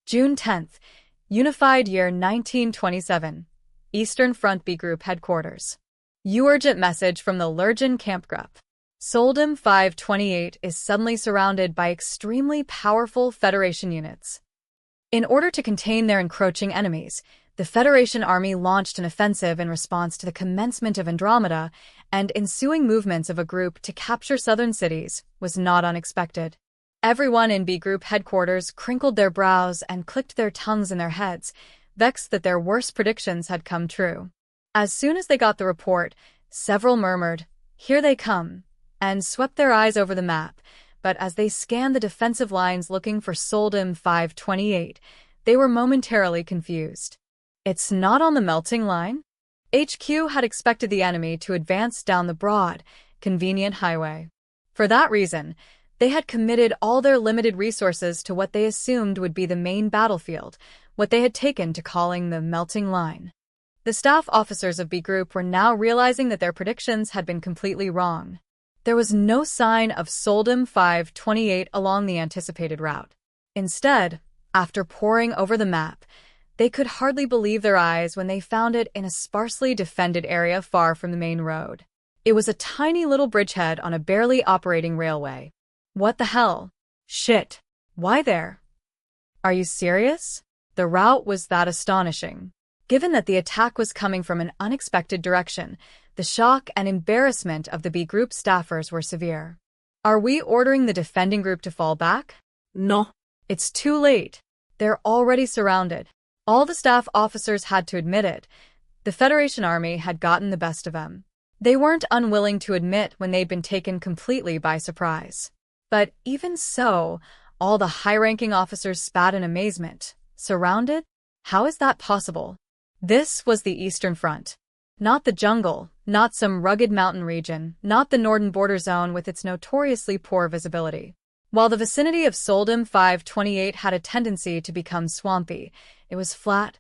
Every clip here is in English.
June 10th, Unified Year 1927, Eastern Front B Group Headquarters. Urgent message from the Lurgan Camp Group. Soldem 528 is suddenly surrounded by extremely powerful Federation units. In order to contain their encroaching enemies, the Federation Army launched an offensive in response to the commencement of Andromeda, and ensuing movements of a group to capture southern cities was not unexpected. Everyone in B Group headquarters crinkled their brows and clicked their tongues in their heads, vexed that their worst predictions had come true. As soon as they got the report, several murmured, "Here they come," and swept their eyes over the map, but as they scanned the defensive lines looking for Soldem 528, they were momentarily confused. It's not on the melting line? HQ had expected the enemy to advance down the broad, convenient highway. For that reason, they had committed all their limited resources to what they assumed would be the main battlefield, what they had taken to calling the melting line. The staff officers of B Group were now realizing that their predictions had been completely wrong. There was no sign of Soldem 528 along the anticipated route. Instead, after poring over the map, they could hardly believe their eyes when they found it in a sparsely defended area far from the main road. It was a tiny little bridgehead on a barely operating railway. What the hell? Shit. Why there? Are you serious? The route was that astonishing. Given that the attack was coming from an unexpected direction, the shock and embarrassment of the B Group staffers were severe. Are we ordering the defending group to fall back? No. It's too late. They're already surrounded. All the staff officers had to admit it. The Federation Army had gotten the best of them. They weren't unwilling to admit when they'd been taken completely by surprise. But even so, all the high-ranking officers spat in amazement. Surrounded? How is that possible? This was the Eastern Front. Not the jungle, not some rugged mountain region, not the northern border zone with its notoriously poor visibility. While the vicinity of Soldem 528 had a tendency to become swampy, it was flat,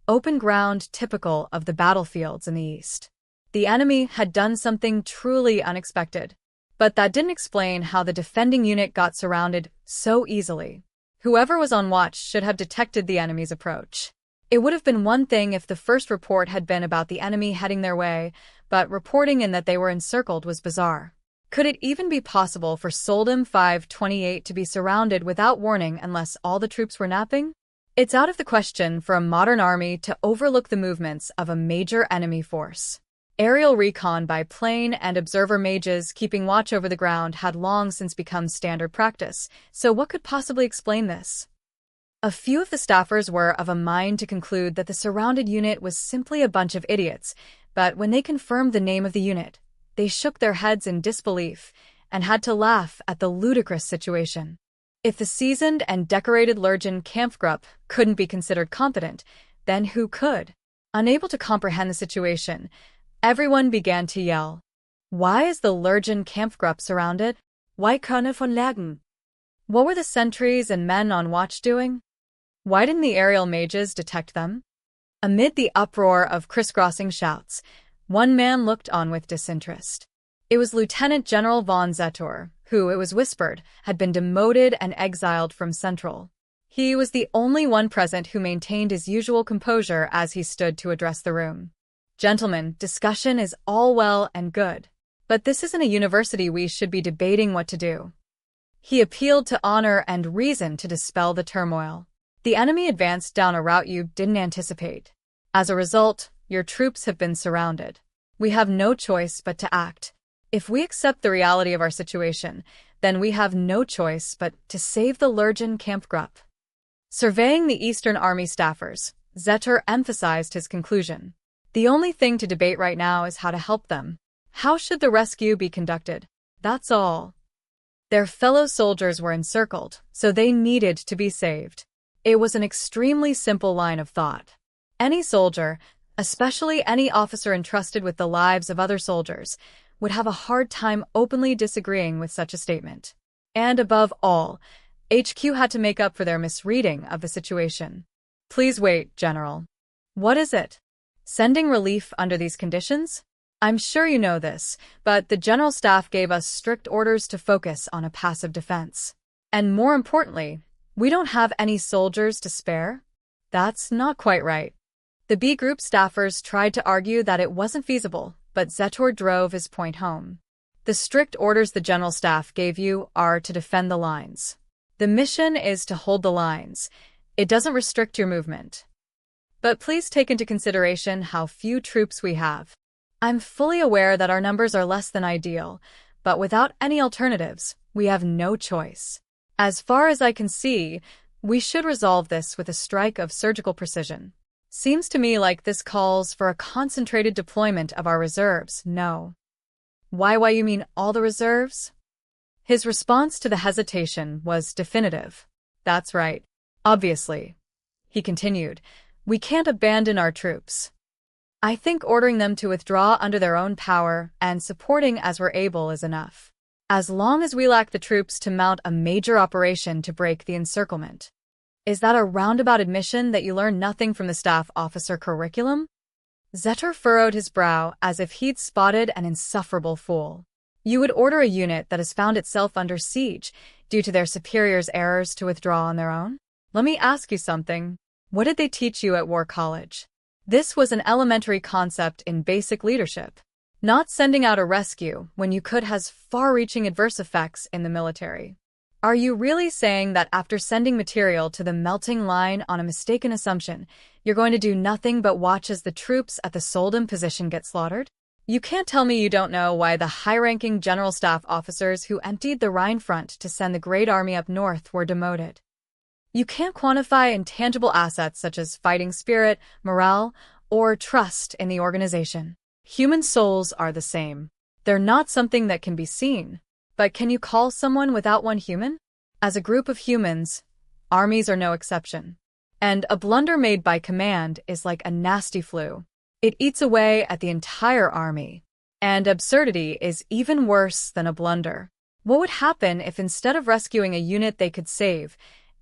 open ground typical of the battlefields in the east. The enemy had done something truly unexpected. But that didn't explain how the defending unit got surrounded so easily. Whoever was on watch should have detected the enemy's approach. It would have been one thing if the first report had been about the enemy heading their way, but reporting in that they were encircled was bizarre. Could it even be possible for Soldem 528 to be surrounded without warning unless all the troops were napping? It's out of the question for a modern army to overlook the movements of a major enemy force. Aerial recon by plane and observer mages keeping watch over the ground had long since become standard practice, so what could possibly explain this? A few of the staffers were of a mind to conclude that the surrounded unit was simply a bunch of idiots, but when they confirmed the name of the unit, they shook their heads in disbelief and had to laugh at the ludicrous situation. If the seasoned and decorated Lurgan Kampfgruppe couldn't be considered competent, then who could? Unable to comprehend the situation, everyone began to yell. Why is the Lurgan Kampfgruppe surrounded? Why Colonel von Lurgan? What were the sentries and men on watch doing? Why didn't the aerial mages detect them? Amid the uproar of crisscrossing shouts, one man looked on with disinterest. It was Lieutenant General von Zetor, who, it was whispered, had been demoted and exiled from Central. He was the only one present who maintained his usual composure as he stood to address the room. Gentlemen, discussion is all well and good, but this isn't a university we should be debating what to do. He appealed to honor and reason to dispel the turmoil. The enemy advanced down a route you didn't anticipate. As a result, your troops have been surrounded. We have no choice but to act. If we accept the reality of our situation, then we have no choice but to save the Lurgan Kampfgruppe. Surveying the Eastern Army staffers, Zetor emphasized his conclusion. The only thing to debate right now is how to help them. How should the rescue be conducted? That's all. Their fellow soldiers were encircled, so they needed to be saved. It was an extremely simple line of thought. Any soldier, especially any officer entrusted with the lives of other soldiers, would have a hard time openly disagreeing with such a statement. And above all, HQ had to make up for their misreading of the situation. Please wait, General. What is it? Sending relief under these conditions? I'm sure you know this, but the General Staff gave us strict orders to focus on a passive defense. And more importantly, We don't have any soldiers to spare? That's not quite right. The B Group staffers tried to argue that it wasn't feasible, but Zetor drove his point home. The strict orders the General Staff gave you are to defend the lines. The mission is to hold the lines. It doesn't restrict your movement. But please take into consideration how few troops we have. I'm fully aware that our numbers are less than ideal, but without any alternatives, we have no choice. As far as I can see, we should resolve this with a strike of surgical precision. Seems to me like this calls for a concentrated deployment of our reserves, no? Why you mean all the reserves? His response to the hesitation was definitive. That's right. Obviously. He continued, we can't abandon our troops. I think ordering them to withdraw under their own power and supporting as we're able is enough. As long as we lack the troops to mount a major operation to break the encirclement. Is that a roundabout admission that you learn nothing from the staff officer curriculum? Zetor furrowed his brow as if he'd spotted an insufferable fool. You would order a unit that has found itself under siege due to their superiors' errors to withdraw on their own? Let me ask you something. What did they teach you at War College? This was an elementary concept in basic leadership. Not sending out a rescue when you could has far-reaching adverse effects in the military. Are you really saying that after sending material to the melting line on a mistaken assumption, you're going to do nothing but watch as the troops at the Soldem position get slaughtered? You can't tell me you don't know why the high-ranking general staff officers who emptied the Rhine front to send the Great Army up north were demoted. You can't quantify intangible assets such as fighting spirit, morale, or trust in the organization. Human souls are the same. They're not something that can be seen. But can you call someone without one human? As a group of humans, armies are no exception. And a blunder made by command is like a nasty flu. It eats away at the entire army. And absurdity is even worse than a blunder. What would happen if instead of rescuing a unit they could save,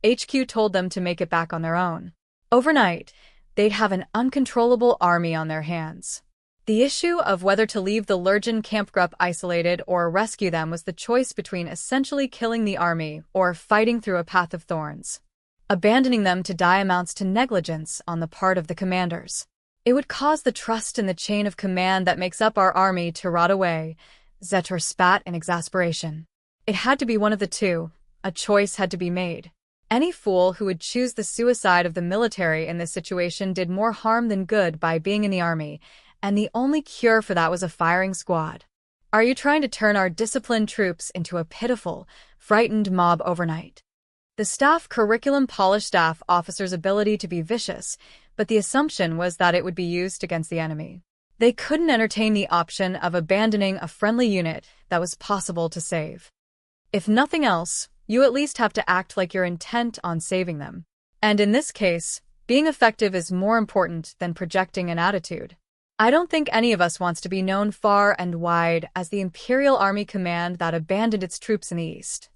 HQ told them to make it back on their own? Overnight, they'd have an uncontrollable army on their hands. The issue of whether to leave the Lurgan Kampfgruppe isolated or rescue them was the choice between essentially killing the army or fighting through a path of thorns. Abandoning them to die amounts to negligence on the part of the commanders. It would cause the trust in the chain of command that makes up our army to rot away. Zetor spat in exasperation. It had to be one of the two. A choice had to be made. Any fool who would choose the suicide of the military in this situation did more harm than good by being in the army, and the only cure for that was a firing squad. Are you trying to turn our disciplined troops into a pitiful, frightened mob overnight? The staff curriculum polished staff officers' ability to be vicious, but the assumption was that it would be used against the enemy. They couldn't entertain the option of abandoning a friendly unit that was possible to save. If nothing else, you at least have to act like you're intent on saving them. And in this case, being effective is more important than projecting an attitude. I don't think any of us wants to be known far and wide as the Imperial Army Command that abandoned its troops in the East.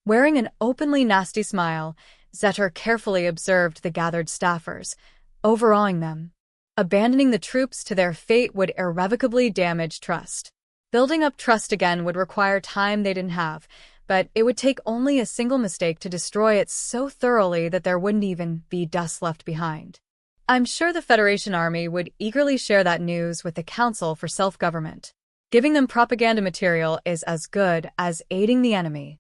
Wearing an openly nasty smile, Zetor carefully observed the gathered staffers, overawing them. Abandoning the troops to their fate would irrevocably damage trust. Building up trust again would require time they didn't have, but it would take only a single mistake to destroy it so thoroughly that there wouldn't even be dust left behind. I'm sure the Federation Army would eagerly share that news with the Council for Self-Government. Giving them propaganda material is as good as aiding the enemy.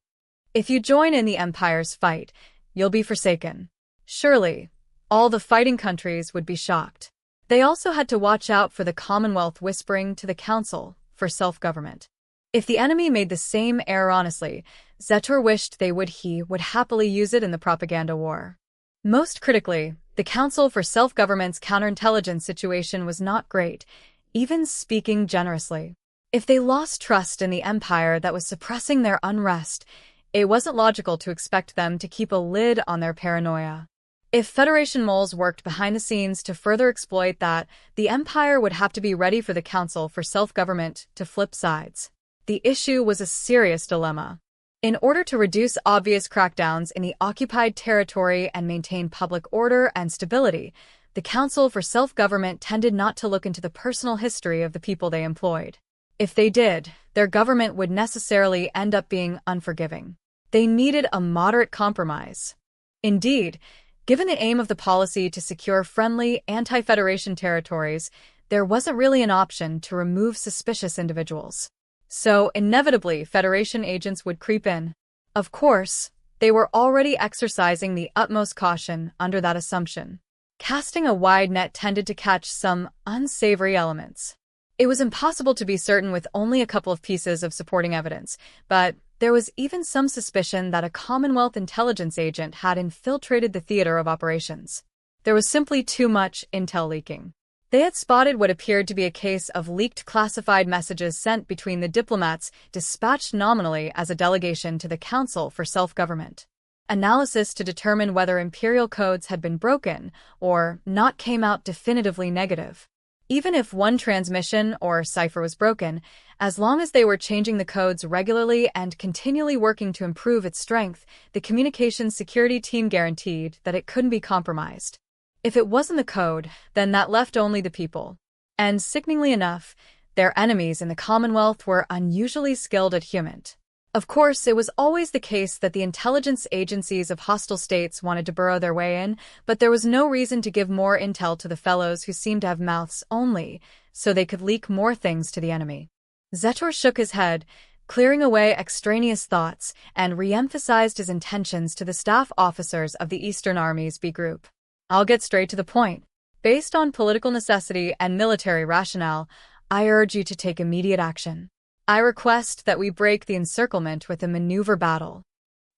If you join in the Empire's fight, you'll be forsaken. Surely, all the fighting countries would be shocked. They also had to watch out for the Commonwealth whispering to the Council for Self-Government. If the enemy made the same error honestly, Zetor wished he would happily use it in the propaganda war. Most critically, the Council for Self-Government's counterintelligence situation was not great, even speaking generously. If they lost trust in the Empire that was suppressing their unrest, it wasn't logical to expect them to keep a lid on their paranoia. If Federation moles worked behind the scenes to further exploit that, the Empire would have to be ready for the Council for Self-Government to flip sides. The issue was a serious dilemma. In order to reduce obvious crackdowns in the occupied territory and maintain public order and stability, the Council for Self-Government tended not to look into the personal history of the people they employed. If they did, their government would necessarily end up being unforgiving. They needed a moderate compromise. Indeed, given the aim of the policy to secure friendly, anti-Federation territories, there wasn't really an option to remove suspicious individuals. So, inevitably, Federation agents would creep in. Of course, they were already exercising the utmost caution under that assumption. Casting a wide net tended to catch some unsavory elements. It was impossible to be certain with only a couple of pieces of supporting evidence, but there was even some suspicion that a Commonwealth intelligence agent had infiltrated the theater of operations. There was simply too much intel leaking. They had spotted what appeared to be a case of leaked classified messages sent between the diplomats dispatched nominally as a delegation to the Council for Self-Government. Analysis to determine whether imperial codes had been broken or not came out definitively negative. Even if one transmission or cipher was broken, as long as they were changing the codes regularly and continually working to improve its strength, the communications security team guaranteed that it couldn't be compromised. If it wasn't the code, then that left only the people. And sickeningly enough, their enemies in the Commonwealth were unusually skilled at humant. Of course, it was always the case that the intelligence agencies of hostile states wanted to burrow their way in, but there was no reason to give more intel to the fellows who seemed to have mouths only, so they could leak more things to the enemy. Zetor shook his head, clearing away extraneous thoughts, and re-emphasized his intentions to the staff officers of the Eastern Army's B Group. I'll get straight to the point. Based on political necessity and military rationale, I urge you to take immediate action. I request that we break the encirclement with a maneuver battle.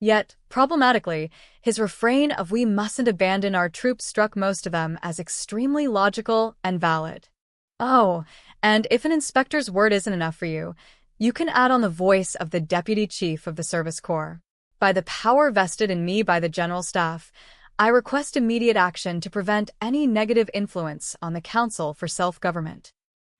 Yet, problematically, his refrain of "we mustn't abandon our troops" struck most of them as extremely logical and valid. Oh, and if an inspector's word isn't enough for you, you can add on the voice of the Deputy Chief of the Service Corps. By the power vested in me by the General Staff, I request immediate action to prevent any negative influence on the Council for Self-Government.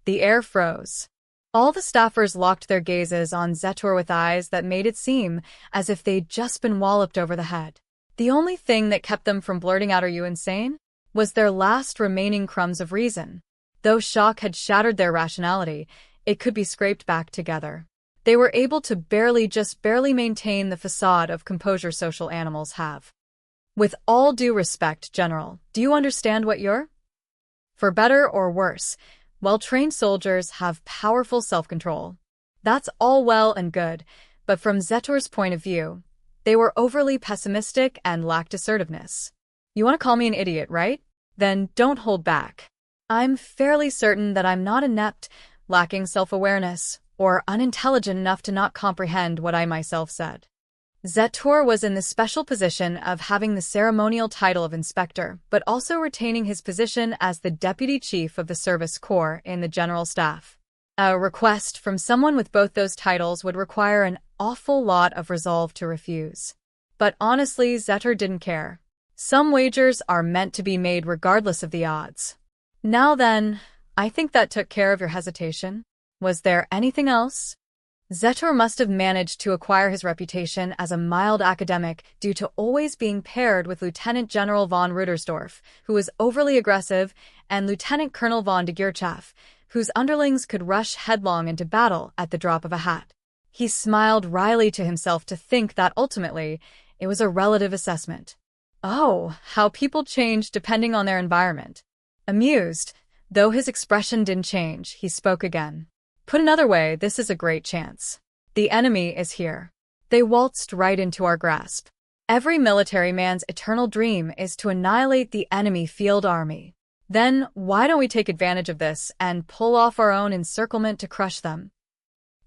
The air froze. All the staffers locked their gazes on Zetor with eyes that made it seem as if they'd just been walloped over the head. The only thing that kept them from blurting out "Are you insane?" was their last remaining crumbs of reason. Though shock had shattered their rationality, it could be scraped back together. They were able to barely maintain the facade of composure social animals have. With all due respect, General, do you understand what you're? For better or worse, well-trained soldiers have powerful self-control. That's all well and good, but from Zetor's point of view, they were overly pessimistic and lacked assertiveness. You want to call me an idiot, right? Then don't hold back. I'm fairly certain that I'm not inept, lacking self-awareness, or unintelligent enough to not comprehend what I myself said. Zetor was in the special position of having the ceremonial title of inspector, but also retaining his position as the Deputy Chief of the Service Corps in the General Staff. A request from someone with both those titles would require an awful lot of resolve to refuse. But honestly, Zetor didn't care. Some wagers are meant to be made regardless of the odds. Now then, I think that took care of your hesitation. Was there anything else? Zetor must have managed to acquire his reputation as a mild academic due to always being paired with Lieutenant General von Rudersdorf, who was overly aggressive, and Lieutenant Colonel von de Geerchaff, whose underlings could rush headlong into battle at the drop of a hat. He smiled wryly to himself to think that ultimately it was a relative assessment. Oh, how people change depending on their environment. Amused, though his expression didn't change, he spoke again. Put another way, this is a great chance. The enemy is here. They waltzed right into our grasp. Every military man's eternal dream is to annihilate the enemy field army. Then, why don't we take advantage of this and pull off our own encirclement to crush them?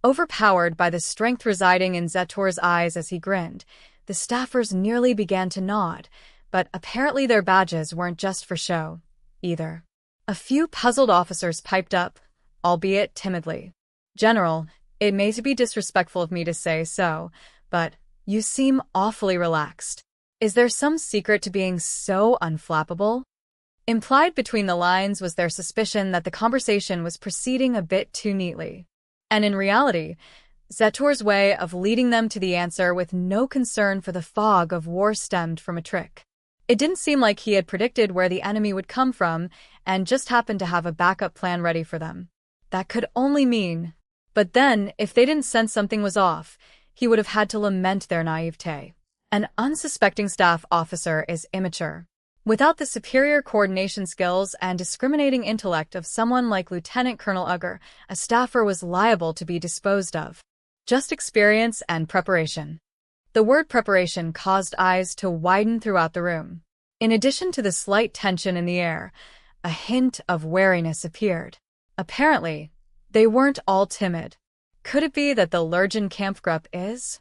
Overpowered by the strength residing in Zetor's eyes as he grinned, the staffers nearly began to nod, but apparently their badges weren't just for show, either. A few puzzled officers piped up, albeit timidly. General, it may be disrespectful of me to say so, but you seem awfully relaxed. Is there some secret to being so unflappable? Implied between the lines was their suspicion that the conversation was proceeding a bit too neatly. And in reality, Zetor's way of leading them to the answer with no concern for the fog of war stemmed from a trick. It didn't seem like he had predicted where the enemy would come from and just happened to have a backup plan ready for them. That could only mean... But then, if they didn't sense something was off, he would have had to lament their naivete. An unsuspecting staff officer is immature. Without the superior coordination skills and discriminating intellect of someone like Lieutenant Colonel Ugger, a staffer was liable to be disposed of. Just experience and preparation. The word preparation caused eyes to widen throughout the room. In addition to the slight tension in the air, a hint of wariness appeared. Apparently, they weren't all timid. Could it be that the Lurgen-Kampfgruppe is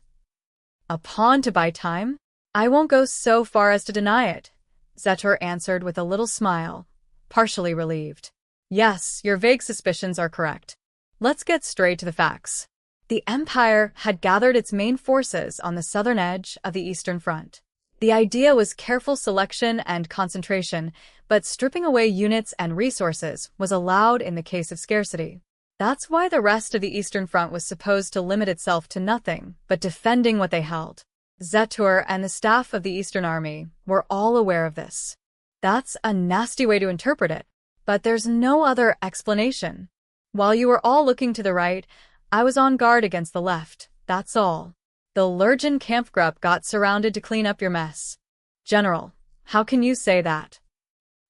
a pawn to buy time? I won't go so far as to deny it, Zetor answered with a little smile, partially relieved. Yes, your vague suspicions are correct. Let's get straight to the facts. The Empire had gathered its main forces on the southern edge of the Eastern Front. The idea was careful selection and concentration, but stripping away units and resources was allowed in the case of scarcity. That's why the rest of the Eastern Front was supposed to limit itself to nothing but defending what they held. Zetor and the staff of the Eastern Army were all aware of this. That's a nasty way to interpret it, but there's no other explanation. While you were all looking to the right, I was on guard against the left, that's all. The Lurgen-Kampfgruppe got surrounded to clean up your mess. General, how can you say that?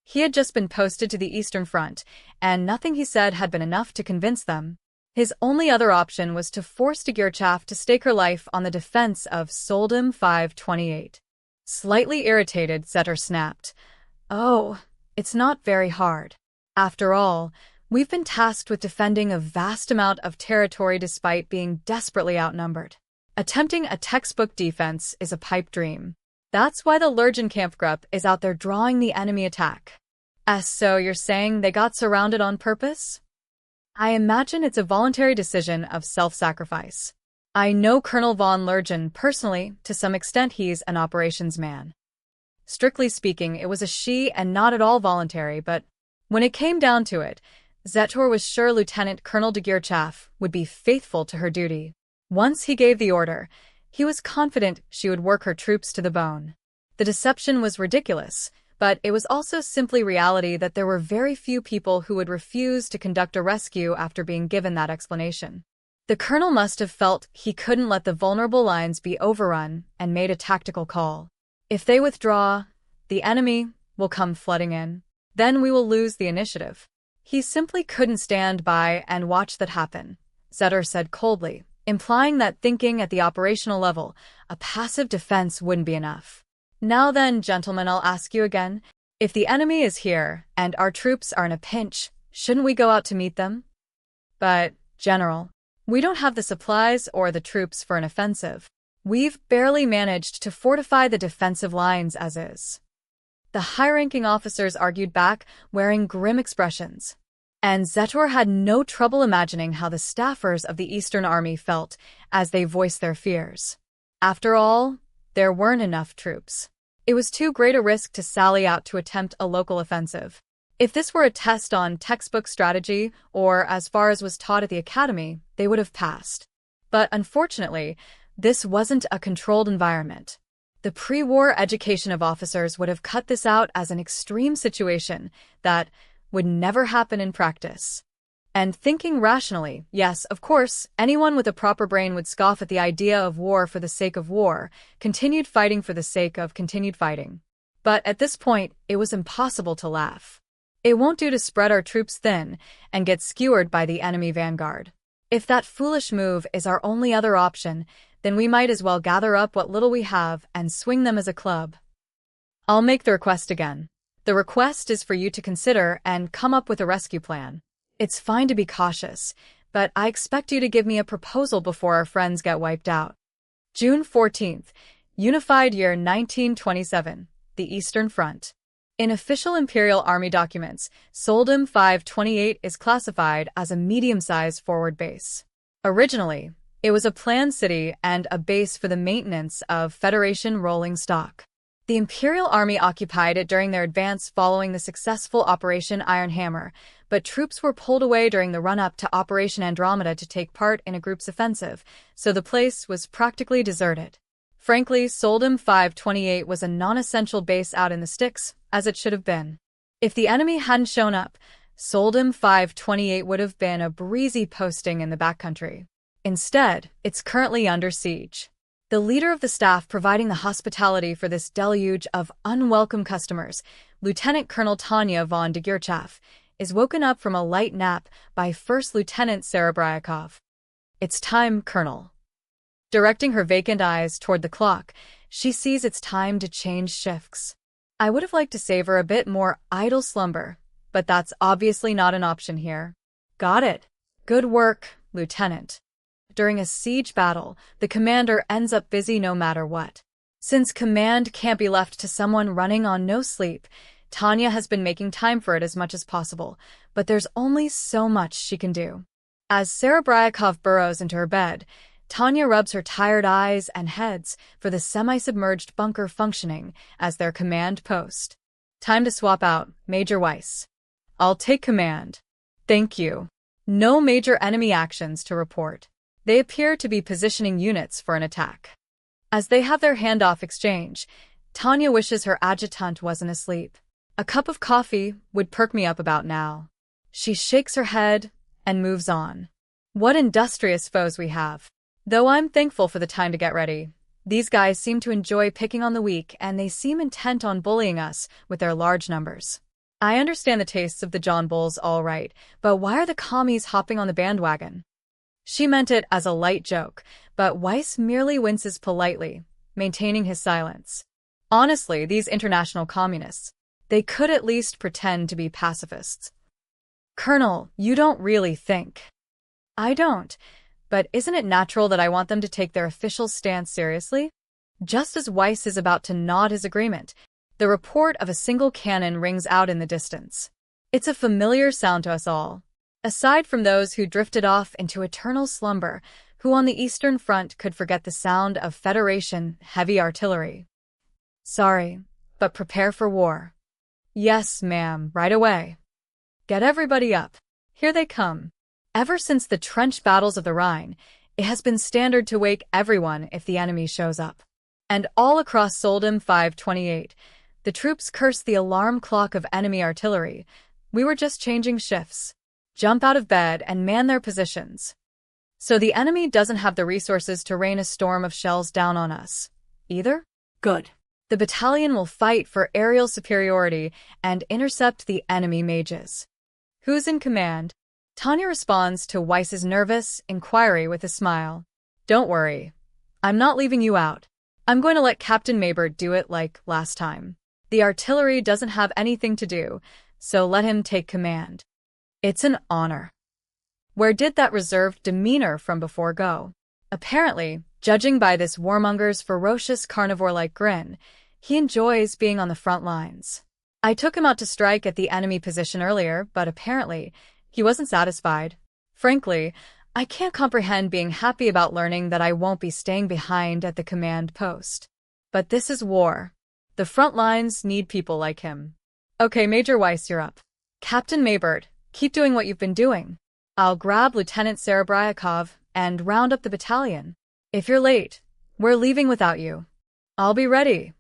He had just been posted to the Eastern Front, and nothing he said had been enough to convince them. His only other option was to force Dagirchaf to stake her life on the defense of Soldem 528. Slightly irritated, Zetor snapped. Oh, it's not very hard. After all, we've been tasked with defending a vast amount of territory despite being desperately outnumbered. Attempting a textbook defense is a pipe dream. That's why the Lurgen-Kampfgruppe is out there drawing the enemy attack. So you're saying they got surrounded on purpose? I imagine it's a voluntary decision of self-sacrifice. I know Colonel von Lurgen personally. To some extent he's an operations man. Strictly speaking, it was a she and not at all voluntary, but when it came down to it, Zetor was sure Lieutenant Colonel Dagirchaf would be faithful to her duty. Once he gave the order, he was confident she would work her troops to the bone. The deception was ridiculous, but it was also simply reality that there were very few people who would refuse to conduct a rescue after being given that explanation. The colonel must have felt he couldn't let the vulnerable lines be overrun and made a tactical call. If they withdraw, the enemy will come flooding in. Then we will lose the initiative. He simply couldn't stand by and watch that happen, Zetor said coldly, implying that thinking at the operational level, a passive defense wouldn't be enough. Now then, gentlemen, I'll ask you again. If the enemy is here and our troops are in a pinch, shouldn't we go out to meet them? But, General, we don't have the supplies or the troops for an offensive. We've barely managed to fortify the defensive lines as is. The high-ranking officers argued back, wearing grim expressions. And Zetor had no trouble imagining how the staffers of the Eastern Army felt as they voiced their fears. After all, there weren't enough troops. It was too great a risk to sally out to attempt a local offensive. If this were a test on textbook strategy, or as far as was taught at the academy, they would have passed. But unfortunately, this wasn't a controlled environment. The pre-war education of officers would have cut this out as an extreme situation that would never happen in practice. And thinking rationally, yes, of course, anyone with a proper brain would scoff at the idea of war for the sake of war, continued fighting for the sake of continued fighting. But at this point, it was impossible to laugh. It won't do to spread our troops thin and get skewered by the enemy vanguard. If that foolish move is our only other option, then we might as well gather up what little we have and swing them as a club. I'll make the request again. The request is for you to consider and come up with a rescue plan. It's fine to be cautious, but I expect you to give me a proposal before our friends get wiped out. June 14th, Unified Year 1927, the Eastern Front. In official Imperial Army documents, Soldem 528 is classified as a medium-sized forward base. Originally, it was a planned city and a base for the maintenance of Federation rolling stock. The Imperial Army occupied it during their advance following the successful Operation Iron Hammer, but troops were pulled away during the run-up to Operation Andromeda to take part in a group's offensive, so the place was practically deserted. Frankly, Soldem 528 was a non-essential base out in the sticks, as it should have been. If the enemy hadn't shown up, Soldem 528 would have been a breezy posting in the backcountry. Instead, it's currently under siege. The leader of the staff providing the hospitality for this deluge of unwelcome customers, Lieutenant Colonel Tanya von de Gierchaff, is woken up from a light nap by First Lieutenant Serebryakov. "It's time, Colonel." Directing her vacant eyes toward the clock, she sees it's time to change shifts. I would have liked to savor a bit more idle slumber, but that's obviously not an option here. Got it. Good work, Lieutenant. During a siege battle, the commander ends up busy no matter what. Since command can't be left to someone running on no sleep, Tanya has been making time for it as much as possible, but there's only so much she can do. As Serebryakov burrows into her bed, Tanya rubs her tired eyes and heads for the semi-submerged bunker functioning as their command post. Time to swap out, Major Weiss. I'll take command. Thank you. No major enemy actions to report. They appear to be positioning units for an attack. As they have their handoff exchange, Tanya wishes her adjutant wasn't asleep. A cup of coffee would perk me up about now. She shakes her head and moves on. What industrious foes we have. Though I'm thankful for the time to get ready, these guys seem to enjoy picking on the weak and they seem intent on bullying us with their large numbers. I understand the tastes of the John Bulls all right, but why are the commies hopping on the bandwagon? She meant it as a light joke, but Weiss merely winces politely, maintaining his silence. Honestly, these international communists, they could at least pretend to be pacifists. Colonel, you don't really think. I don't. But isn't it natural that I want them to take their official stance seriously? Just as Weiss is about to nod his agreement, the report of a single cannon rings out in the distance. It's a familiar sound to us all. Aside from those who drifted off into eternal slumber, who on the Eastern Front could forget the sound of Federation heavy artillery. Sorry, but prepare for war. Yes, ma'am, right away. Get everybody up. Here they come. Ever since the trench battles of the Rhine, it has been standard to wake everyone if the enemy shows up. And all across Soldem 528, the troops curse the alarm clock of enemy artillery. We were just changing shifts. Jump out of bed and man their positions. So the enemy doesn't have the resources to rain a storm of shells down on us. Either? Good. The battalion will fight for aerial superiority and intercept the enemy mages. Who's in command? Tanya responds to Weiss's nervous inquiry with a smile. Don't worry. I'm not leaving you out. I'm going to let Captain Maybert do it like last time. The artillery doesn't have anything to do, so let him take command. It's an honor. Where did that reserved demeanor from before go? Apparently, judging by this warmonger's ferocious carnivore-like grin, he enjoys being on the front lines. I took him out to strike at the enemy position earlier, but apparently, he wasn't satisfied. Frankly, I can't comprehend being happy about learning that I won't be staying behind at the command post. But this is war. The front lines need people like him. Okay, Major Weiss, you're up. Captain Maybert, keep doing what you've been doing. I'll grab Lieutenant Serebryakov and round up the battalion. If you're late, we're leaving without you. I'll be ready.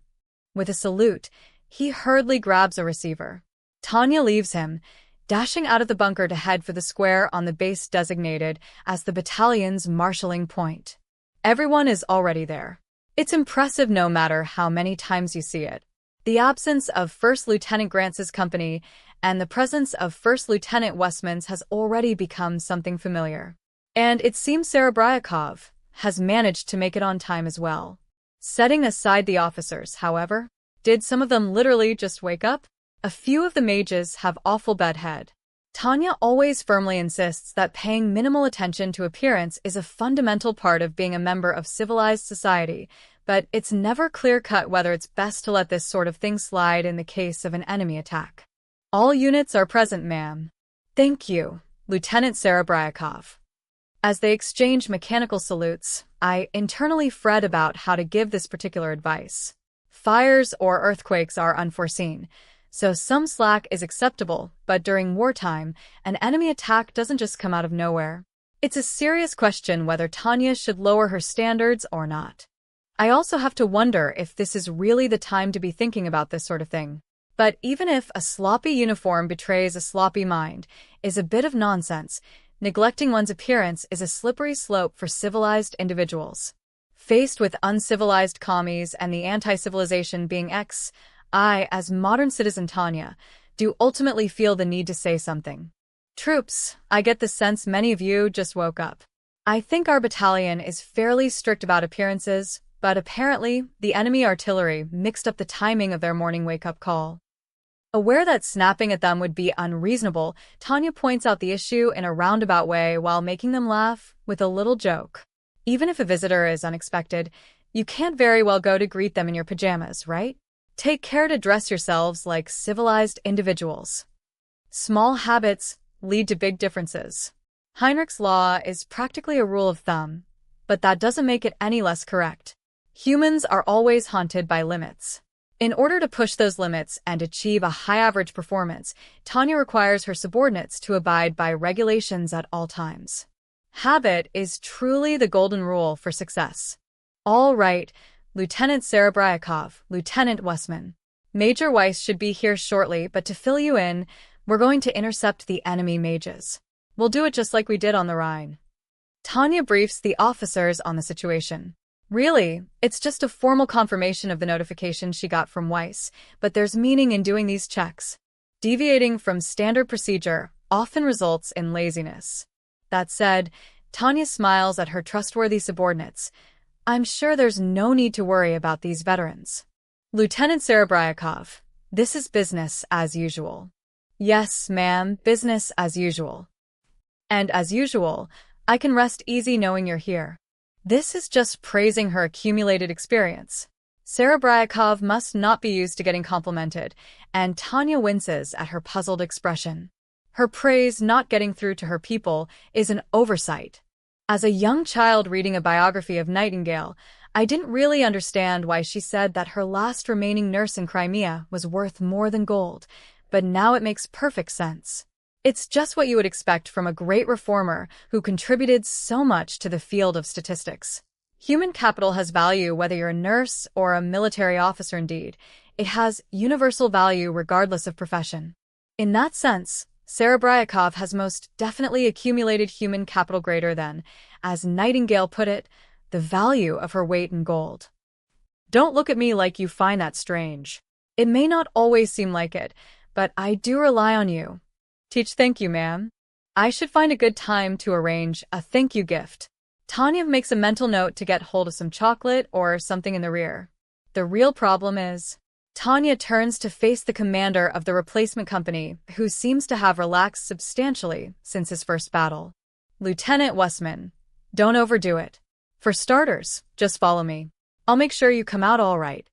With a salute, he hurriedly grabs a receiver. Tanya leaves him, dashing out of the bunker to head for the square on the base designated as the battalion's marshalling point. Everyone is already there. It's impressive no matter how many times you see it. The absence of First Lieutenant Grantz's company and the presence of First Lieutenant Westman's has already become something familiar. And it seems Serebryakov has managed to make it on time as well. Setting aside the officers, however, did some of them literally just wake up? A few of the mages have awful bedhead. Tanya always firmly insists that paying minimal attention to appearance is a fundamental part of being a member of civilized society, but it's never clear-cut whether it's best to let this sort of thing slide in the case of an enemy attack. All units are present, ma'am. Thank you, Lieutenant Serebryakov. As they exchange mechanical salutes, I internally fret about how to give this particular advice. Fires or earthquakes are unforeseen, so some slack is acceptable, but during wartime, an enemy attack doesn't just come out of nowhere. It's a serious question whether Tanya should lower her standards or not. I also have to wonder if this is really the time to be thinking about this sort of thing. But even if a sloppy uniform betrays a sloppy mind is a bit of nonsense, neglecting one's appearance is a slippery slope for civilized individuals. Faced with uncivilized commies and the anti-civilization being X, I, as modern citizen Tanya, do ultimately feel the need to say something. Troops, I get the sense many of you just woke up. I think our battalion is fairly strict about appearances, but apparently the enemy artillery mixed up the timing of their morning wake-up call. Aware that snapping at them would be unreasonable, Tanya points out the issue in a roundabout way while making them laugh with a little joke. Even if a visitor is unexpected, you can't very well go to greet them in your pajamas, right? Take care to dress yourselves like civilized individuals. Small habits lead to big differences. Heinrich's law is practically a rule of thumb, but that doesn't make it any less correct. Humans are always haunted by limits. In order to push those limits and achieve a high average performance, Tanya requires her subordinates to abide by regulations at all times. Habit is truly the golden rule for success. All right, Lieutenant Serebryakov, Lieutenant Westman. Major Weiss should be here shortly, but to fill you in, we're going to intercept the enemy mages. We'll do it just like we did on the Rhine. Tanya briefs the officers on the situation. Really, it's just a formal confirmation of the notification she got from Weiss, but there's meaning in doing these checks. Deviating from standard procedure often results in laziness. That said, Tanya smiles at her trustworthy subordinates. I'm sure there's no need to worry about these veterans. Lieutenant Serebryakov, this is business as usual. Yes, ma'am, business as usual. And as usual, I can rest easy knowing you're here. This is just praising her accumulated experience. Serebryakov must not be used to getting complimented, and Tanya winces at her puzzled expression. Her praise not getting through to her people is an oversight. As a young child reading a biography of Nightingale, I didn't really understand why she said that her last remaining nurse in Crimea was worth more than gold, but now it makes perfect sense. It's just what you would expect from a great reformer who contributed so much to the field of statistics. Human capital has value whether you're a nurse or a military officer. Indeed, it has universal value regardless of profession. In that sense, Serebryakov has most definitely accumulated human capital greater than, as Nightingale put it, the value of her weight in gold. Don't look at me like you find that strange. It may not always seem like it, but I do rely on you. Teach. Thank you, ma'am. I should find a good time to arrange a thank you gift. Tanya makes a mental note to get hold of some chocolate or something in the rear. The real problem is, Tanya turns to face the commander of the replacement company, who seems to have relaxed substantially since his first battle. Lieutenant Westman, don't overdo it. For starters, just follow me. I'll make sure you come out all right.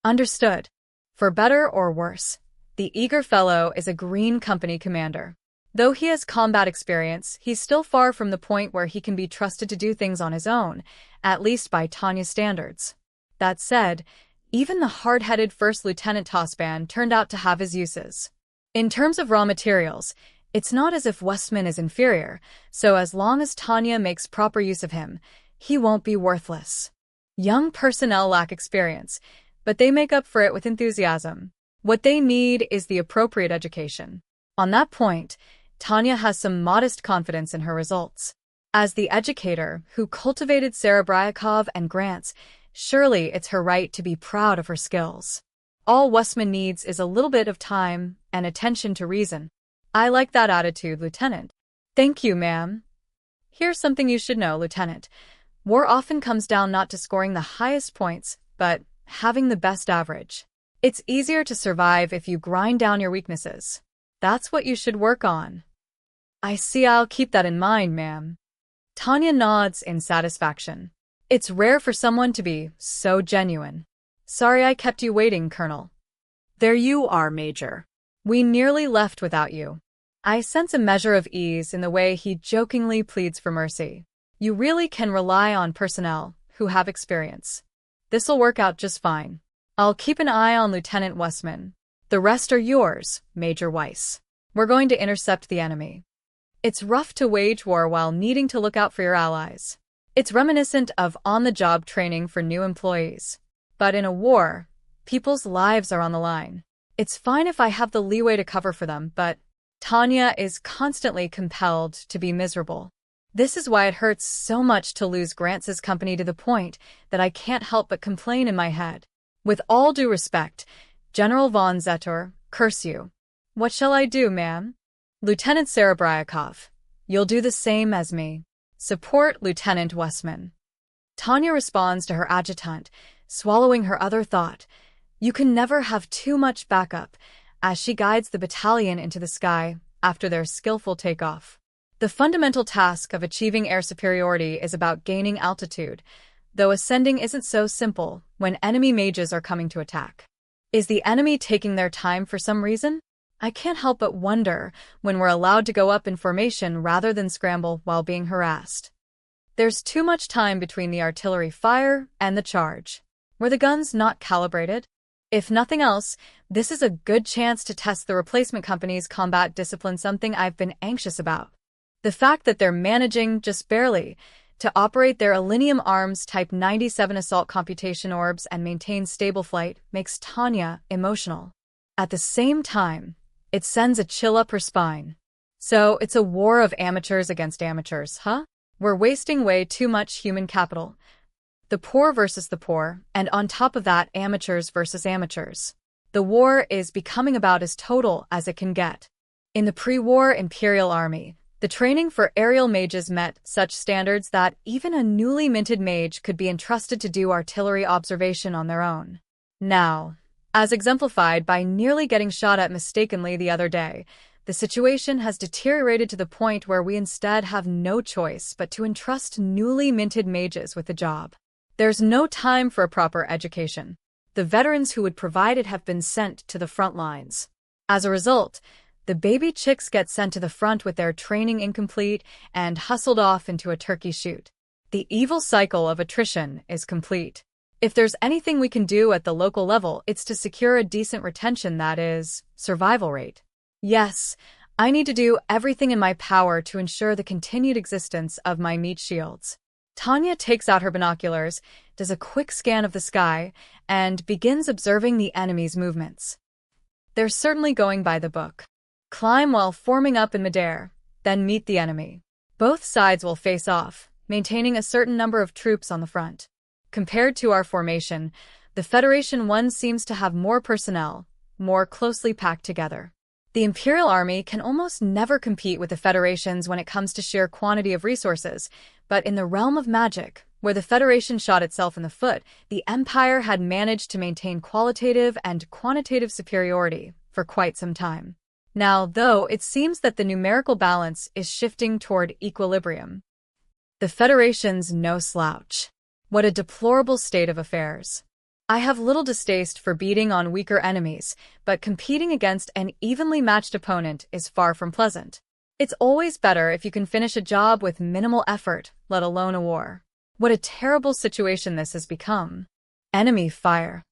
Understood. For better or worse, the eager fellow is a Green Company commander. Though he has combat experience, he's still far from the point where he can be trusted to do things on his own, at least by Tanya's standards. That said, even the hard-headed First Lieutenant Tosban turned out to have his uses. In terms of raw materials, it's not as if Westman is inferior, so as long as Tanya makes proper use of him, he won't be worthless. Young personnel lack experience, but they make up for it with enthusiasm. What they need is the appropriate education. On that point, Tanya has some modest confidence in her results. As the educator who cultivated Serebryakov and Grants, surely it's her right to be proud of her skills. All Westman needs is a little bit of time and attention to reason. I like that attitude, Lieutenant. Thank you, ma'am. Here's something you should know, Lieutenant. War often comes down not to scoring the highest points, but having the best average. It's easier to survive if you grind down your weaknesses. That's what you should work on. I see. I'll keep that in mind, ma'am. Tanya nods in satisfaction. It's rare for someone to be so genuine. Sorry I kept you waiting, Colonel. There you are, Major. We nearly left without you. I sense a measure of ease in the way he jokingly pleads for mercy. You really can rely on personnel who have experience. This'll work out just fine. I'll keep an eye on Lieutenant Westman. The rest are yours, Major Weiss. We're going to intercept the enemy. It's rough to wage war while needing to look out for your allies. It's reminiscent of on-the-job training for new employees. But in a war, people's lives are on the line. It's fine if I have the leeway to cover for them, but Tanya is constantly compelled to be miserable. This is why it hurts so much to lose Grantz's company to the point that I can't help but complain in my head. With all due respect, General von Zetor, curse you. What shall I do, ma'am? Lieutenant Serebryakov, you'll do the same as me. Support Lieutenant Westman. Tanya responds to her adjutant, swallowing her other thought. You can never have too much backup, as she guides the battalion into the sky after their skillful takeoff. The fundamental task of achieving air superiority is about gaining altitude, though ascending isn't so simple when enemy mages are coming to attack. Is the enemy taking their time for some reason? I can't help but wonder when we're allowed to go up in formation rather than scramble while being harassed. There's too much time between the artillery fire and the charge. Were the guns not calibrated? If nothing else, this is a good chance to test the replacement company's combat discipline, something I've been anxious about. The fact that they're managing, just barely, to operate their Alinium Arms Type 97 assault computation orbs and maintain stable flight makes Tanya emotional. At the same time, it sends a chill up her spine. So it's a war of amateurs against amateurs, huh? We're wasting way too much human capital. The poor versus the poor, and on top of that, amateurs versus amateurs. The war is becoming about as total as it can get. In the pre-war Imperial Army, the training for aerial mages met such standards that even a newly minted mage could be entrusted to do artillery observation on their own. Now, as exemplified by nearly getting shot at mistakenly the other day, the situation has deteriorated to the point where we instead have no choice but to entrust newly minted mages with the job. There's no time for a proper education. The veterans who would provide it have been sent to the front lines. As a result, the baby chicks get sent to the front with their training incomplete and hustled off into a turkey shoot. The evil cycle of attrition is complete. If there's anything we can do at the local level, it's to secure a decent retention, that is, survival rate. Yes, I need to do everything in my power to ensure the continued existence of my meat shields. Tanya takes out her binoculars, does a quick scan of the sky, and begins observing the enemy's movements. They're certainly going by the book. Climb while forming up in midair, then meet the enemy. Both sides will face off, maintaining a certain number of troops on the front. Compared to our formation, the Federation one seems to have more personnel, more closely packed together. The Imperial Army can almost never compete with the Federations when it comes to sheer quantity of resources, but in the realm of magic, where the Federation shot itself in the foot, the Empire had managed to maintain qualitative and quantitative superiority for quite some time. Now, though, it seems that the numerical balance is shifting toward equilibrium. The Federation's no slouch. What a deplorable state of affairs. I have little distaste for beating on weaker enemies, but competing against an evenly matched opponent is far from pleasant. It's always better if you can finish a job with minimal effort, let alone a war. What a terrible situation this has become. Enemy fire.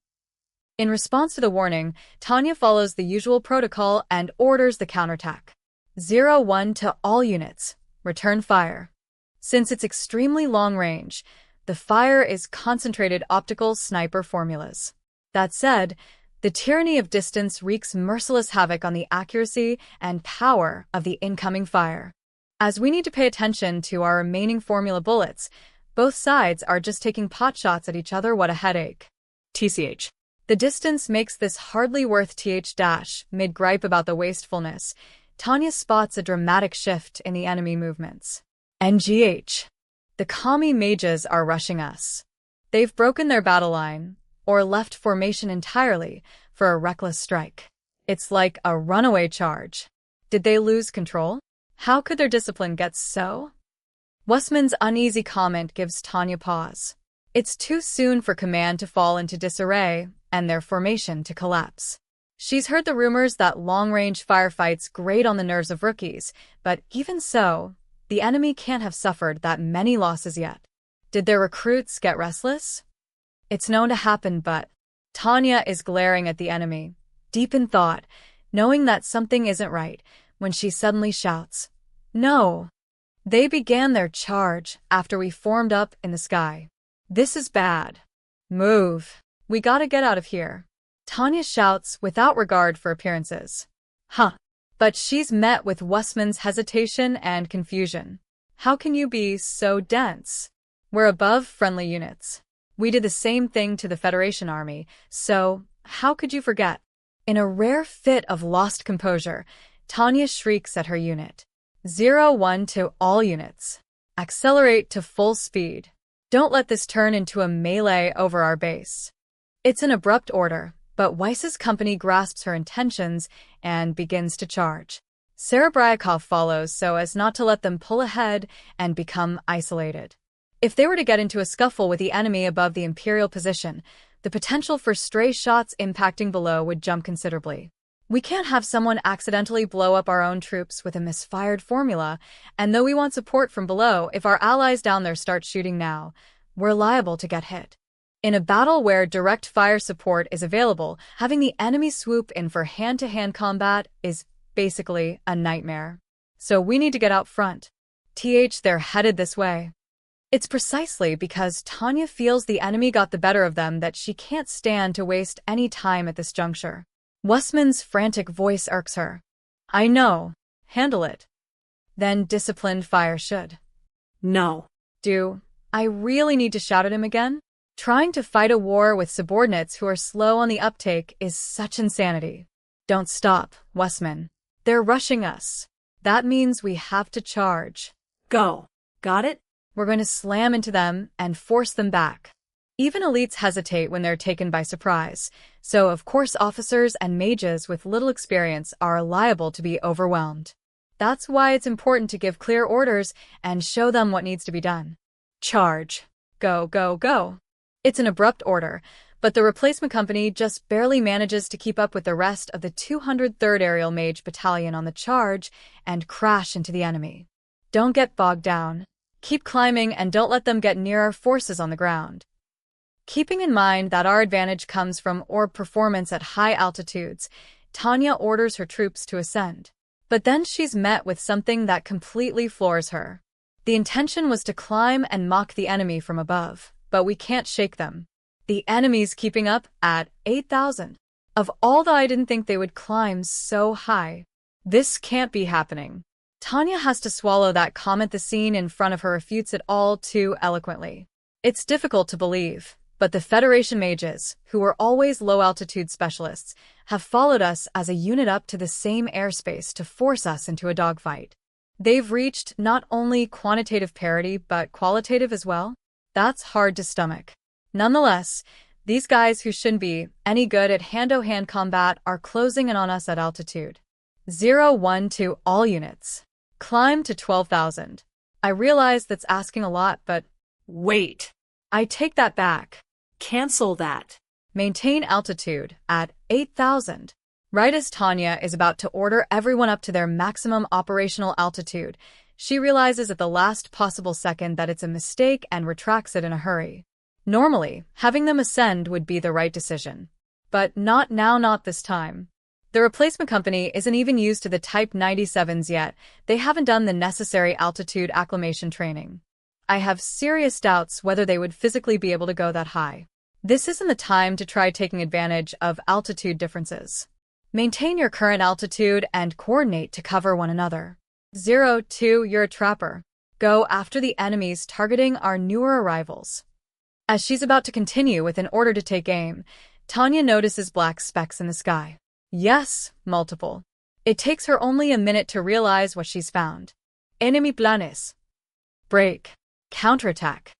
In response to the warning, Tanya follows the usual protocol and orders the counterattack. 0-1 to all units. Return fire. Since it's extremely long range, the fire is concentrated optical sniper formulas. That said, the tyranny of distance wreaks merciless havoc on the accuracy and power of the incoming fire. As we need to pay attention to our remaining formula bullets, both sides are just taking pot shots at each other. What a headache. TCH. The distance makes this hardly worth th. Mid-gripe about the wastefulness, Tanya spots a dramatic shift in the enemy movements. NGH. The commie mages are rushing us. They've broken their battle line, or left formation entirely, for a reckless strike. It's like a runaway charge. Did they lose control? How could their discipline get so? Westman's uneasy comment gives Tanya pause. It's too soon for command to fall into disarray and their formation to collapse. She's heard the rumors that long-range firefights grate on the nerves of rookies, but even so, the enemy can't have suffered that many losses yet. Did their recruits get restless? It's known to happen, but Tanya is glaring at the enemy, deep in thought, knowing that something isn't right, when she suddenly shouts, "No!" They began their charge after we formed up in the sky. This is bad. Move. We gotta get out of here. Tanya shouts without regard for appearances. Huh. But she's met with Westman's hesitation and confusion. How can you be so dense? We're above friendly units. We did the same thing to the Federation Army, so how could you forget? In a rare fit of lost composure, Tanya shrieks at her unit. 01 to all units. Accelerate to full speed. Don't let this turn into a melee over our base. It's an abrupt order, but Weiss's company grasps her intentions and begins to charge. Serebryakov follows so as not to let them pull ahead and become isolated. If they were to get into a scuffle with the enemy above the Imperial position, the potential for stray shots impacting below would jump considerably. We can't have someone accidentally blow up our own troops with a misfired formula, and though we want support from below, if our allies down there start shooting now, we're liable to get hit. In a battle where direct fire support is available, having the enemy swoop in for hand-to-hand combat is basically a nightmare. So we need to get out front. They're headed this way. It's precisely because Tanya feels the enemy got the better of them that she can't stand to waste any time at this juncture. Wussman's frantic voice irks her. I know. Handle it. Then disciplined fire should. No. Do I really need to shout at him again? Trying to fight a war with subordinates who are slow on the uptake is such insanity. Don't stop, Wussman. They're rushing us. That means we have to charge. Go. Got it? We're going to slam into them and force them back. Even elites hesitate when they're taken by surprise, so of course officers and mages with little experience are liable to be overwhelmed. That's why it's important to give clear orders and show them what needs to be done. Charge. Go, go, go. It's an abrupt order, but the replacement company just barely manages to keep up with the rest of the 203rd Aerial Mage Battalion on the charge and crash into the enemy. Don't get bogged down. Keep climbing and don't let them get near our forces on the ground. Keeping in mind that our advantage comes from orb performance at high altitudes, Tanya orders her troops to ascend. But then she's met with something that completely floors her. The intention was to climb and mock the enemy from above, but we can't shake them. The enemy's keeping up at 8,000. Of all that, I didn't think they would climb so high. This can't be happening. Tanya has to swallow that comment. The scene in front of her refutes it all too eloquently. It's difficult to believe, but the Federation mages, who were always low-altitude specialists, have followed us as a unit up to the same airspace to force us into a dogfight. They've reached not only quantitative parity but qualitative as well. That's hard to stomach. Nonetheless, these guys who shouldn't be any good at hand-to-hand combat are closing in on us at altitude. 01 to all units. Climb to 12,000. I realize that's asking a lot, but Wait. I take that back. Cancel that. Maintain altitude at 8,000. Right as Tanya is about to order everyone up to their maximum operational altitude, she realizes at the last possible second that it's a mistake and retracts it in a hurry. Normally, having them ascend would be the right decision. But not now, not this time. The replacement company isn't even used to the Type 97s yet. They haven't done the necessary altitude acclimation training. I have serious doubts whether they would physically be able to go that high. This isn't the time to try taking advantage of altitude differences. Maintain your current altitude and coordinate to cover one another. 02, you're a trapper. Go after the enemies targeting our newer arrivals. As she's about to continue with an order to take aim, Tanya notices black specks in the sky. Yes, multiple. It takes her only a minute to realize what she's found. Enemy planes. Break. Counterattack.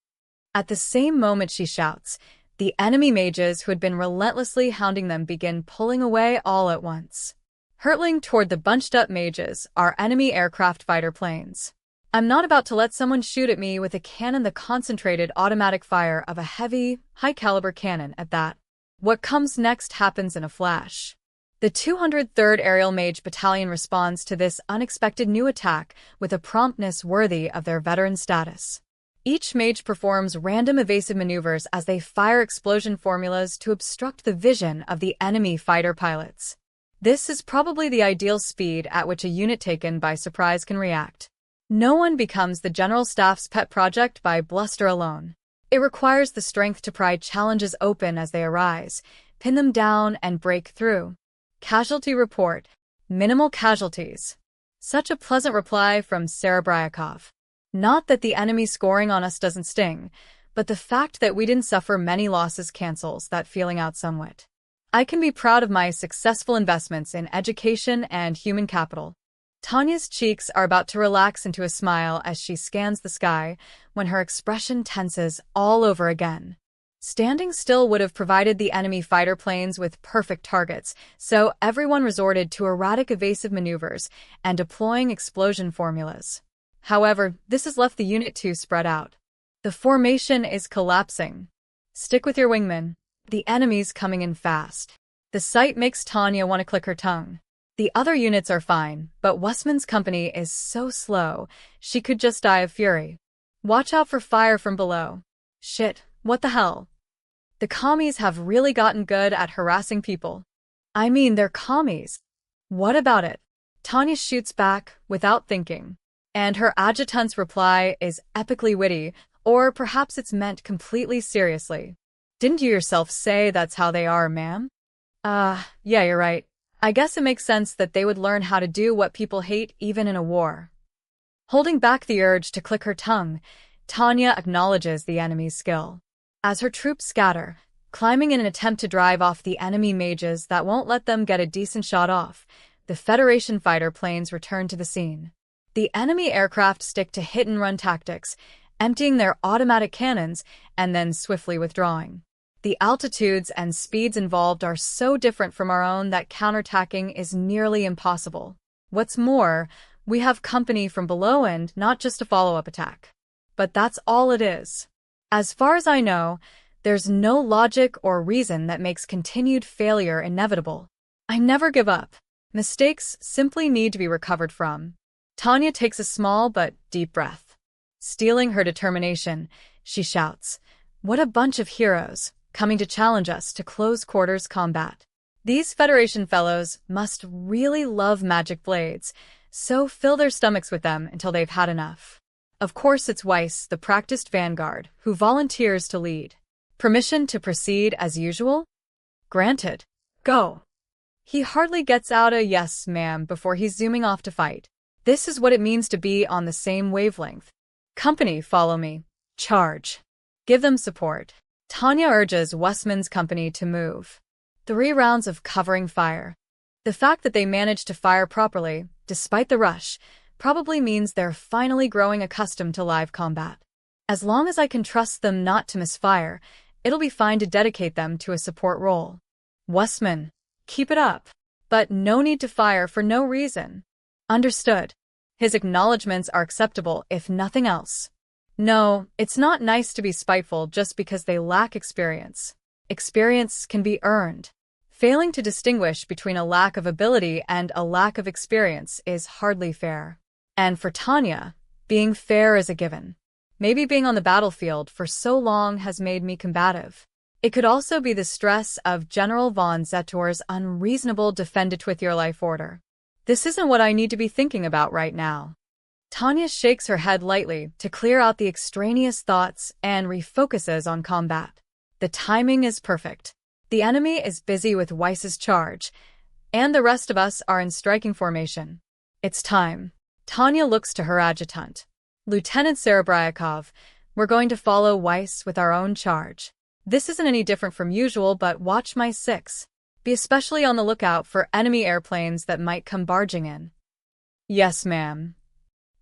At the same moment she shouts, the enemy mages who had been relentlessly hounding them begin pulling away all at once. Hurtling toward the bunched-up mages are enemy aircraft fighter planes. I'm not about to let someone shoot at me with a cannon, the concentrated automatic fire of a heavy, high-caliber cannon at that. What comes next happens in a flash. The 203rd Aerial Mage Battalion responds to this unexpected new attack with a promptness worthy of their veteran status. Each mage performs random evasive maneuvers as they fire explosion formulas to obstruct the vision of the enemy fighter pilots. This is probably the ideal speed at which a unit taken by surprise can react. No one becomes the General Staff's pet project by bluster alone. It requires the strength to pry challenges open as they arise, pin them down, and break through. Casualty report. Minimal casualties. Such a pleasant reply from Serebryakov. Not that the enemy scoring on us doesn't sting, but the fact that we didn't suffer many losses cancels that feeling out somewhat. I can be proud of my successful investments in education and human capital. Tanya's cheeks are about to relax into a smile as she scans the sky when her expression tenses all over again. Standing still would have provided the enemy fighter planes with perfect targets, so everyone resorted to erratic evasive maneuvers and deploying explosion formulas. However, this has left the unit too spread out. The formation is collapsing. Stick with your wingman. The enemy's coming in fast. The sight makes Tanya want to click her tongue. The other units are fine, but Wussman's company is so slow, she could just die of fury. Watch out for fire from below. Shit, what the hell? The commies have really gotten good at harassing people. I mean, they're commies. What about it? Tanya shoots back without thinking. And her adjutant's reply is epically witty, or perhaps it's meant completely seriously. Didn't you yourself say that's how they are, ma'am? Yeah, you're right. I guess it makes sense that they would learn how to do what people hate even in a war. Holding back the urge to click her tongue, Tanya acknowledges the enemy's skill. As her troops scatter, climbing in an attempt to drive off the enemy mages that won't let them get a decent shot off, the Federation fighter planes return to the scene. The enemy aircraft stick to hit-and-run tactics, emptying their automatic cannons and then swiftly withdrawing. The altitudes and speeds involved are so different from our own that counterattacking is nearly impossible. What's more, we have company from below and not just a follow-up attack. But that's all it is. As far as I know, there's no logic or reason that makes continued failure inevitable. I never give up. Mistakes simply need to be recovered from. Tanya takes a small but deep breath. Steeling her determination, she shouts, "What a bunch of heroes, coming to challenge us to close-quarters combat. These Federation fellows must really love magic blades, so fill their stomachs with them until they've had enough." Of course it's Weiss, the practiced vanguard, who volunteers to lead. Permission to proceed as usual? Granted. Go. He hardly gets out a "yes, ma'am" before he's zooming off to fight. This is what it means to be on the same wavelength. Company, follow me. Charge. Give them support. Tanya urges Wussman's company to move. 3 rounds of covering fire. The fact that they managed to fire properly, despite the rush, probably means they're finally growing accustomed to live combat. As long as I can trust them not to misfire, it'll be fine to dedicate them to a support role. Wussman, keep it up. But no need to fire for no reason. Understood. His acknowledgments are acceptable if nothing else. No, it's not nice to be spiteful just because they lack experience. Experience can be earned. Failing to distinguish between a lack of ability and a lack of experience is hardly fair. And for Tanya, being fair is a given. Maybe being on the battlefield for so long has made me combative. It could also be the stress of General von Zetor's unreasonable defend-it-with-your-life order. This isn't what I need to be thinking about right now. Tanya shakes her head lightly to clear out the extraneous thoughts and refocuses on combat. The timing is perfect. The enemy is busy with Weiss's charge, and the rest of us are in striking formation. It's time. Tanya looks to her adjutant. Lieutenant Serebryakov, we're going to follow Weiss with our own charge. This isn't any different from usual, but watch my 6. Be especially on the lookout for enemy airplanes that might come barging in. Yes, ma'am.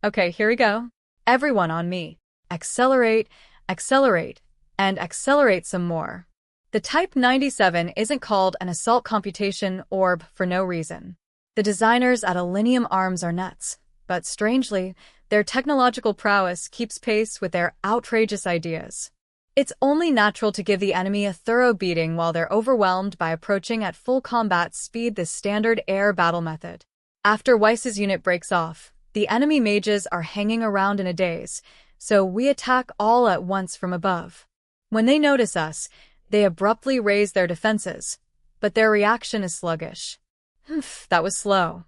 Okay, here we go. Everyone on me. Accelerate, accelerate, and accelerate some more. The Type 97 isn't called an assault computation orb for no reason. The designers at Alinium Arms are nuts, but strangely, their technological prowess keeps pace with their outrageous ideas. It's only natural to give the enemy a thorough beating while they're overwhelmed by approaching at full combat speed the standard air battle method. After Weiss's unit breaks off, the enemy mages are hanging around in a daze, so we attack all at once from above. When they notice us, they abruptly raise their defenses, but their reaction is sluggish. That was slow.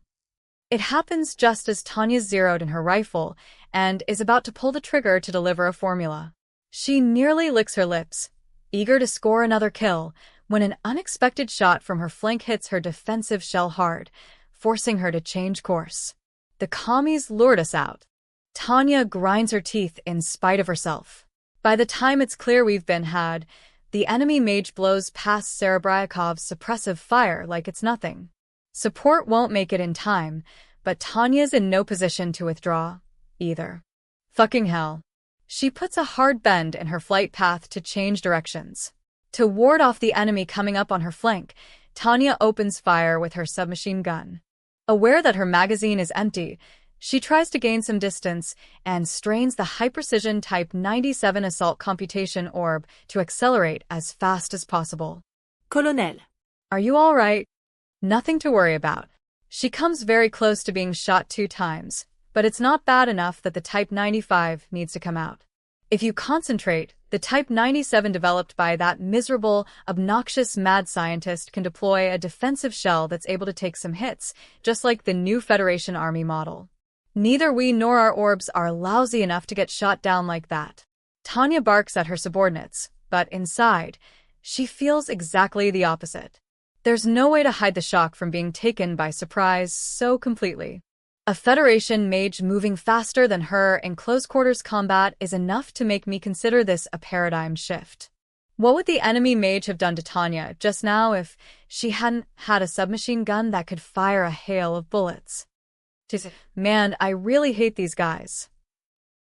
It happens just as Tanya's zeroed in her rifle and is about to pull the trigger to deliver a formula. She nearly licks her lips, eager to score another kill, when an unexpected shot from her flank hits her defensive shell hard, forcing her to change course. The commies lured us out. Tanya grinds her teeth in spite of herself. By the time it's clear we've been had, the enemy mage blows past Serebryakov's suppressive fire like it's nothing. Support won't make it in time, but Tanya's in no position to withdraw, either. Fucking hell. She puts a hard bend in her flight path to change directions. To ward off the enemy coming up on her flank, Tanya opens fire with her submachine gun. Aware that her magazine is empty, she tries to gain some distance and strains the high-precision Type 97 assault computation orb to accelerate as fast as possible. Colonel. Are you all right? Nothing to worry about. She comes very close to being shot 2 times, but it's not bad enough that the Type 95 needs to come out. If you concentrate, the Type 97 developed by that miserable, obnoxious mad scientist can deploy a defensive shell that's able to take some hits, just like the new Federation Army model. Neither we nor our orbs are lousy enough to get shot down like that. Tanya barks at her subordinates, but inside, she feels exactly the opposite. There's no way to hide the shock from being taken by surprise so completely. A Federation mage moving faster than her in close-quarters combat is enough to make me consider this a paradigm shift. What would the enemy mage have done to Tanya just now if she hadn't had a submachine gun that could fire a hail of bullets? Man, I really hate these guys.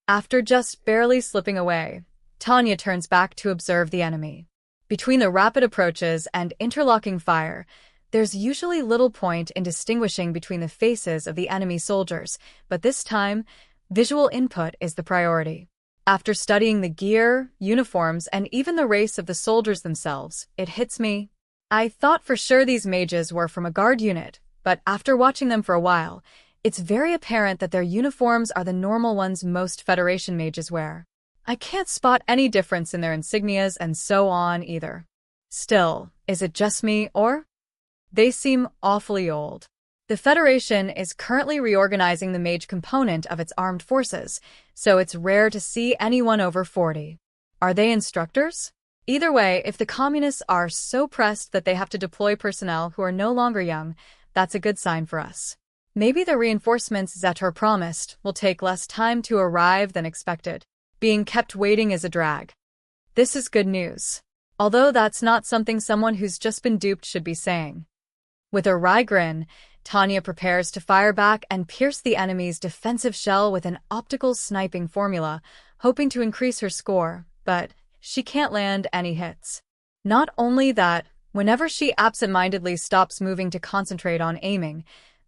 After just barely slipping away, Tanya turns back to observe the enemy. Between the rapid approaches and interlocking fire, there's usually little point in distinguishing between the faces of the enemy soldiers, but this time, visual input is the priority. After studying the gear, uniforms, and even the race of the soldiers themselves, it hits me. I thought for sure these mages were from a guard unit, but after watching them for a while, it's very apparent that their uniforms are the normal ones most Federation mages wear. I can't spot any difference in their insignias and so on either. Still, is it just me, or? They seem awfully old. The Federation is currently reorganizing the mage component of its armed forces, so it's rare to see anyone over 40. Are they instructors? Either way, if the communists are so pressed that they have to deploy personnel who are no longer young, that's a good sign for us. Maybe the reinforcements Zetor promised will take less time to arrive than expected. Being kept waiting is a drag. This is good news. Although that's not something someone who's just been duped should be saying. With a wry grin, Tanya prepares to fire back and pierce the enemy's defensive shell with an optical sniping formula, hoping to increase her score, but she can't land any hits. Not only that, whenever she absent-mindedly stops moving to concentrate on aiming,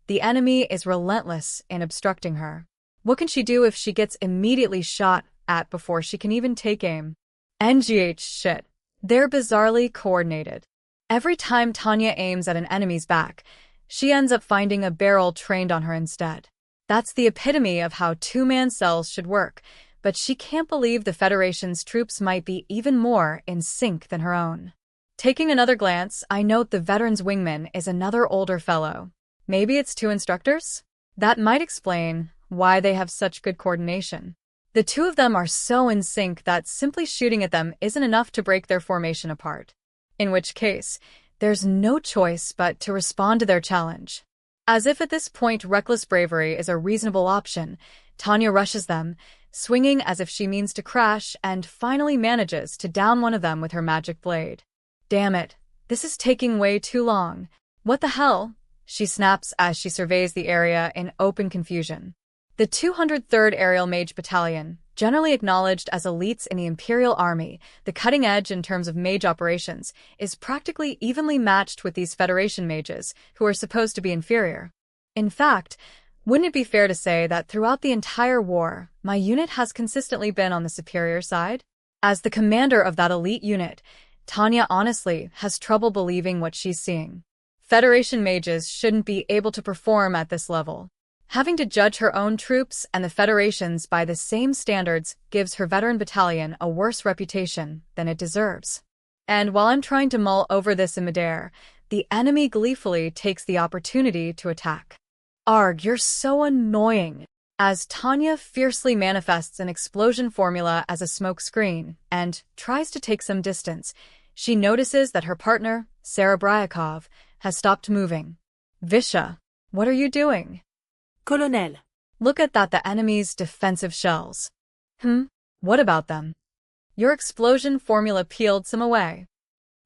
the enemy is relentless in obstructing her. What can she do if she gets immediately shot at before she can even take aim? NGH shit. They're bizarrely coordinated. Every time Tanya aims at an enemy's back, she ends up finding a barrel trained on her instead. That's the epitome of how two-man cells should work, but she can't believe the Federation's troops might be even more in sync than her own. Taking another glance, I note the veteran's wingman is another older fellow. Maybe it's 2 instructors? That might explain why they have such good coordination. The 2 of them are so in sync that simply shooting at them isn't enough to break their formation apart. In which case, there's no choice but to respond to their challenge. As if at this point reckless bravery is a reasonable option, Tanya rushes them, swinging as if she means to crash, and finally manages to down one of them with her magic blade. Damn it, this is taking way too long. What the hell? She snaps as she surveys the area in open confusion. The 203rd Aerial Mage Battalion, generally acknowledged as elites in the Imperial Army, the cutting edge in terms of mage operations, is practically evenly matched with these Federation mages, who are supposed to be inferior. In fact, wouldn't it be fair to say that throughout the entire war, my unit has consistently been on the superior side? As the commander of that elite unit, Tanya honestly has trouble believing what she's seeing. Federation mages shouldn't be able to perform at this level. Having to judge her own troops and the Federation's by the same standards gives her veteran battalion a worse reputation than it deserves. And while I'm trying to mull over this in midair, the enemy gleefully takes the opportunity to attack. Arg, you're so annoying! As Tanya fiercely manifests an explosion formula as a smoke screen and tries to take some distance, she notices that her partner, Serebryakov, has stopped moving. Visha, what are you doing? Colonel. Look at that, the enemy's defensive shells. What about them? Your explosion formula peeled some away.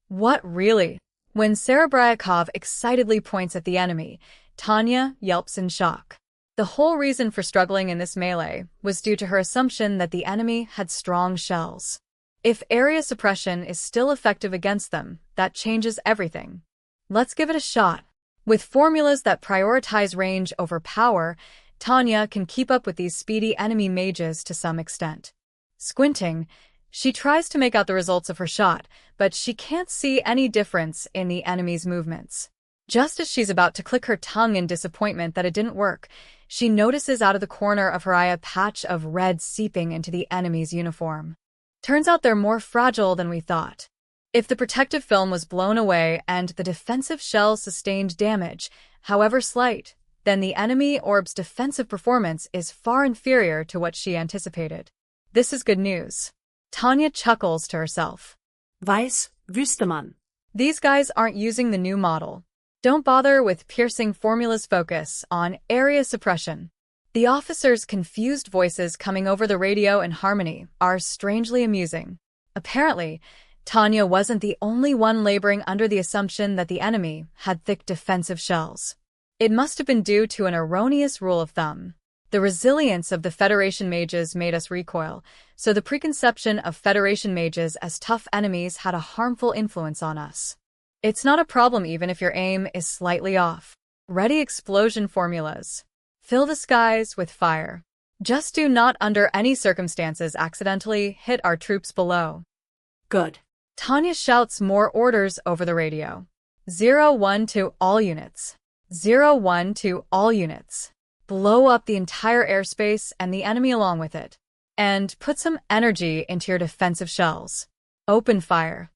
What, really? When Serebryakov excitedly points at the enemy, Tanya yelps in shock. The whole reason for struggling in this melee was due to her assumption that the enemy had strong shells. If area suppression is still effective against them, that changes everything. Let's give it a shot. With formulas that prioritize range over power, Tanya can keep up with these speedy enemy mages to some extent. Squinting, she tries to make out the results of her shot, but she can't see any difference in the enemy's movements. Just as she's about to click her tongue in disappointment that it didn't work, she notices out of the corner of her eye a patch of red seeping into the enemy's uniform. Turns out they're more fragile than we thought. If the protective film was blown away and the defensive shell sustained damage, however slight, then the enemy orb's defensive performance is far inferior to what she anticipated. This is good news. Tanya chuckles to herself. Weiß, Wüstemann. These guys aren't using the new model. Don't bother with piercing formulas, focus on area suppression. The officers' confused voices coming over the radio in harmony are strangely amusing. Apparently, Tanya wasn't the only one laboring under the assumption that the enemy had thick defensive shells. It must have been due to an erroneous rule of thumb. The resilience of the Federation mages made us recoil, so the preconception of Federation mages as tough enemies had a harmful influence on us. It's not a problem even if your aim is slightly off. Ready explosion formulas. Fill the skies with fire. Just do not under any circumstances accidentally hit our troops below. Good. Tanya shouts more orders over the radio. 0-1 to all units. 0-1 to all units. Blow up the entire airspace and the enemy along with it. And put some energy into your defensive shells. Open fire.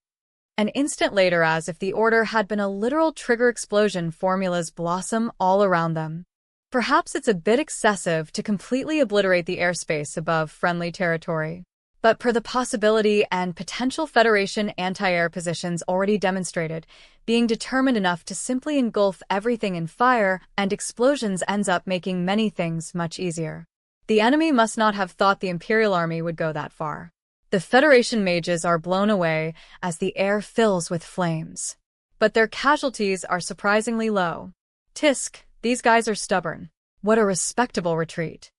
An instant later, as if the order had been a literal trigger explosion, formulas blossom all around them. Perhaps it's a bit excessive to completely obliterate the airspace above friendly territory. But per the possibility and potential Federation anti-air positions already demonstrated, being determined enough to simply engulf everything in fire and explosions ends up making many things much easier. The enemy must not have thought the Imperial Army would go that far. The Federation mages are blown away as the air fills with flames. But their casualties are surprisingly low. Tisk, these guys are stubborn. What a respectable retreat.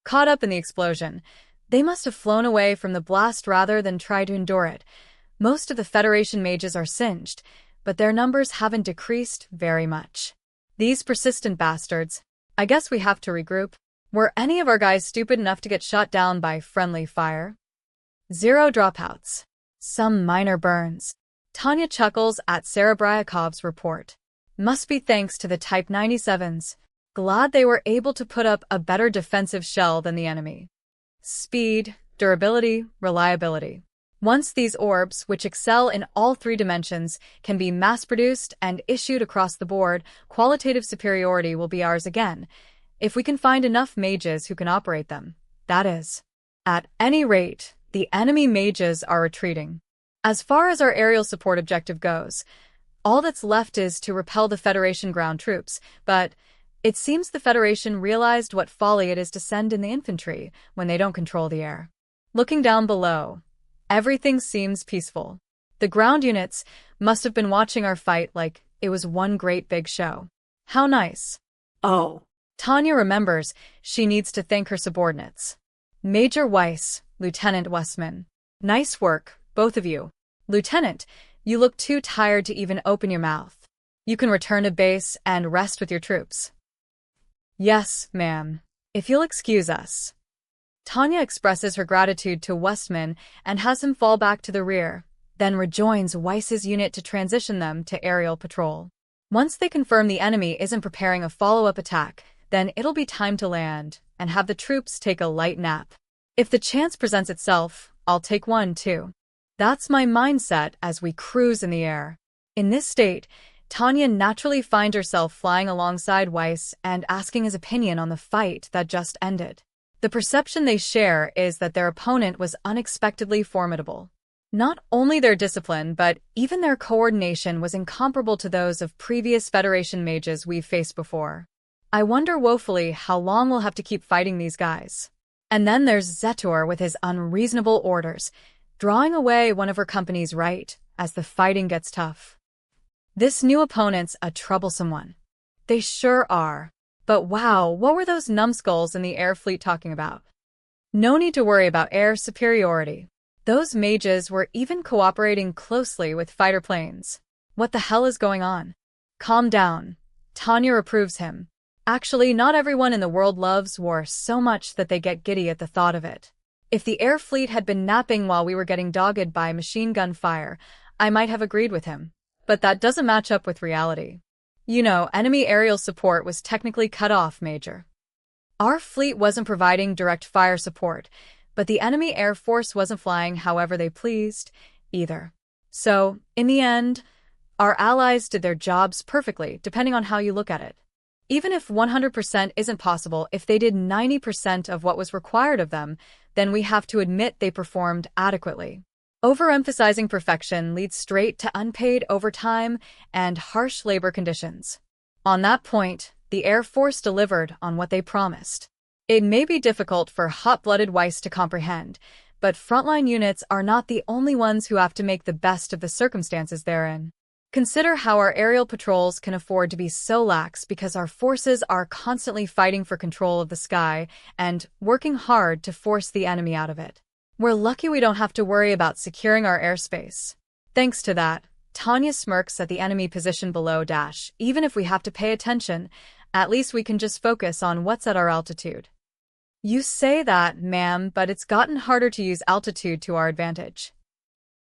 Caught up in the explosion, they must have flown away from the blast rather than try to endure it. Most of the Federation mages are singed, but their numbers haven't decreased very much. These persistent bastards. I guess we have to regroup. Were any of our guys stupid enough to get shot down by friendly fire? 0 dropouts. Some minor burns. Tanya chuckles at Serebryakov's report. Must be thanks to the Type 97s. Glad they were able to put up a better defensive shell than the enemy. Speed, durability, reliability. Once these orbs, which excel in all 3 dimensions, can be mass-produced and issued across the board, qualitative superiority will be ours again, if we can find enough mages who can operate them, that is. At any rate, the enemy mages are retreating. As far as our aerial support objective goes, all that's left is to repel the Federation ground troops, but it seems the Federation realized what folly it is to send in the infantry when they don't control the air. Looking down below, everything seems peaceful. The ground units must have been watching our fight like it was one great big show. How nice. Oh. Tanya remembers she needs to thank her subordinates. Major Weiss, Lieutenant Westman. Nice work, both of you. Lieutenant, you look too tired to even open your mouth. You can return to base and rest with your troops. Yes, ma'am. If you'll excuse us. Tanya expresses her gratitude to Westman and has him fall back to the rear, then rejoins Weiss's unit to transition them to aerial patrol. Once they confirm the enemy isn't preparing a follow-up attack, then it'll be time to land and have the troops take a light nap. If the chance presents itself, I'll take one too. That's my mindset as we cruise in the air. In this state, Tanya naturally finds herself flying alongside Weiss and asking his opinion on the fight that just ended. The perception they share is that their opponent was unexpectedly formidable. Not only their discipline, but even their coordination was incomparable to those of previous Federation mages we've faced before. I wonder woefully how long we'll have to keep fighting these guys. And then there's Zetor with his unreasonable orders, drawing away one of her companies right as the fighting gets tough. This new opponent's a troublesome one. They sure are. But wow, what were those numbskulls in the air fleet talking about? No need to worry about air superiority. Those mages were even cooperating closely with fighter planes. What the hell is going on? Calm down. Tanya approves him. Actually, not everyone in the world loves war so much that they get giddy at the thought of it. If the air fleet had been napping while we were getting dogged by machine gun fire, I might have agreed with him. But that doesn't match up with reality. You know, enemy aerial support was technically cut off, Major. Our fleet wasn't providing direct fire support, but the enemy air force wasn't flying however they pleased, either. So, in the end, our allies did their jobs perfectly, depending on how you look at it. Even if 100% isn't possible, if they did 90% of what was required of them, then we have to admit they performed adequately. Overemphasizing perfection leads straight to unpaid overtime and harsh labor conditions. On that point, the Air Force delivered on what they promised. It may be difficult for hot-blooded Weiss to comprehend, but frontline units are not the only ones who have to make the best of the circumstances they're in. Consider how our aerial patrols can afford to be so lax because our forces are constantly fighting for control of the sky and working hard to force the enemy out of it. We're lucky we don't have to worry about securing our airspace. Thanks to that, Tanya smirks at the enemy position below dash. Even if we have to pay attention, at least we can just focus on what's at our altitude. You say that, ma'am, but it's gotten harder to use altitude to our advantage.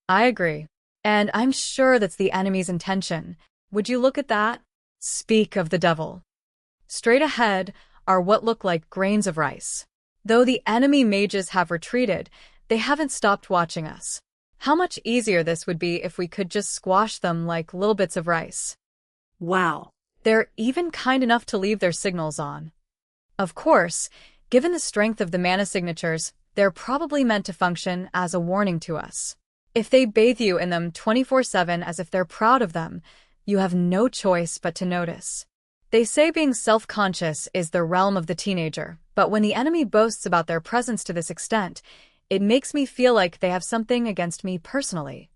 I agree. And I'm sure that's the enemy's intention. Would you look at that? Speak of the devil. Straight ahead are what look like grains of rice. Though the enemy mages have retreated, they haven't stopped watching us. How much easier this would be if we could just squash them like little bits of rice. Wow. They're even kind enough to leave their signals on. Of course, given the strength of the mana signatures, they're probably meant to function as a warning to us. If they bathe you in them 24/7 as if they're proud of them, you have no choice but to notice. They say being self-conscious is the realm of the teenager, but when the enemy boasts about their presence to this extent, it makes me feel like they have something against me personally.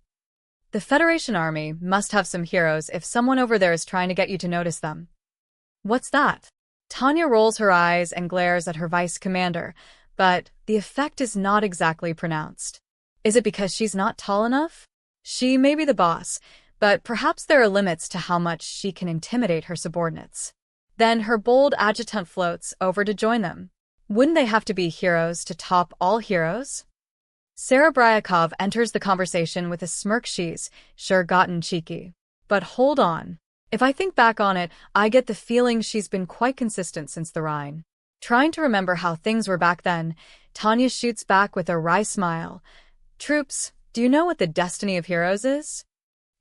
The Federation Army must have some heroes if someone over there is trying to get you to notice them. What's that? Tanya rolls her eyes and glares at her vice commander, but the effect is not exactly pronounced. Is it because she's not tall enough? She may be the boss, but perhaps there are limits to how much she can intimidate her subordinates. Then her bold adjutant floats over to join them. Wouldn't they have to be heroes to top all heroes? Serebryakov enters the conversation with a smirk. She's sure gotten cheeky. But hold on. If I think back on it, I get the feeling she's been quite consistent since the Rhine. Trying to remember how things were back then, Tanya shoots back with a wry smile. Troops, do you know what the destiny of heroes is?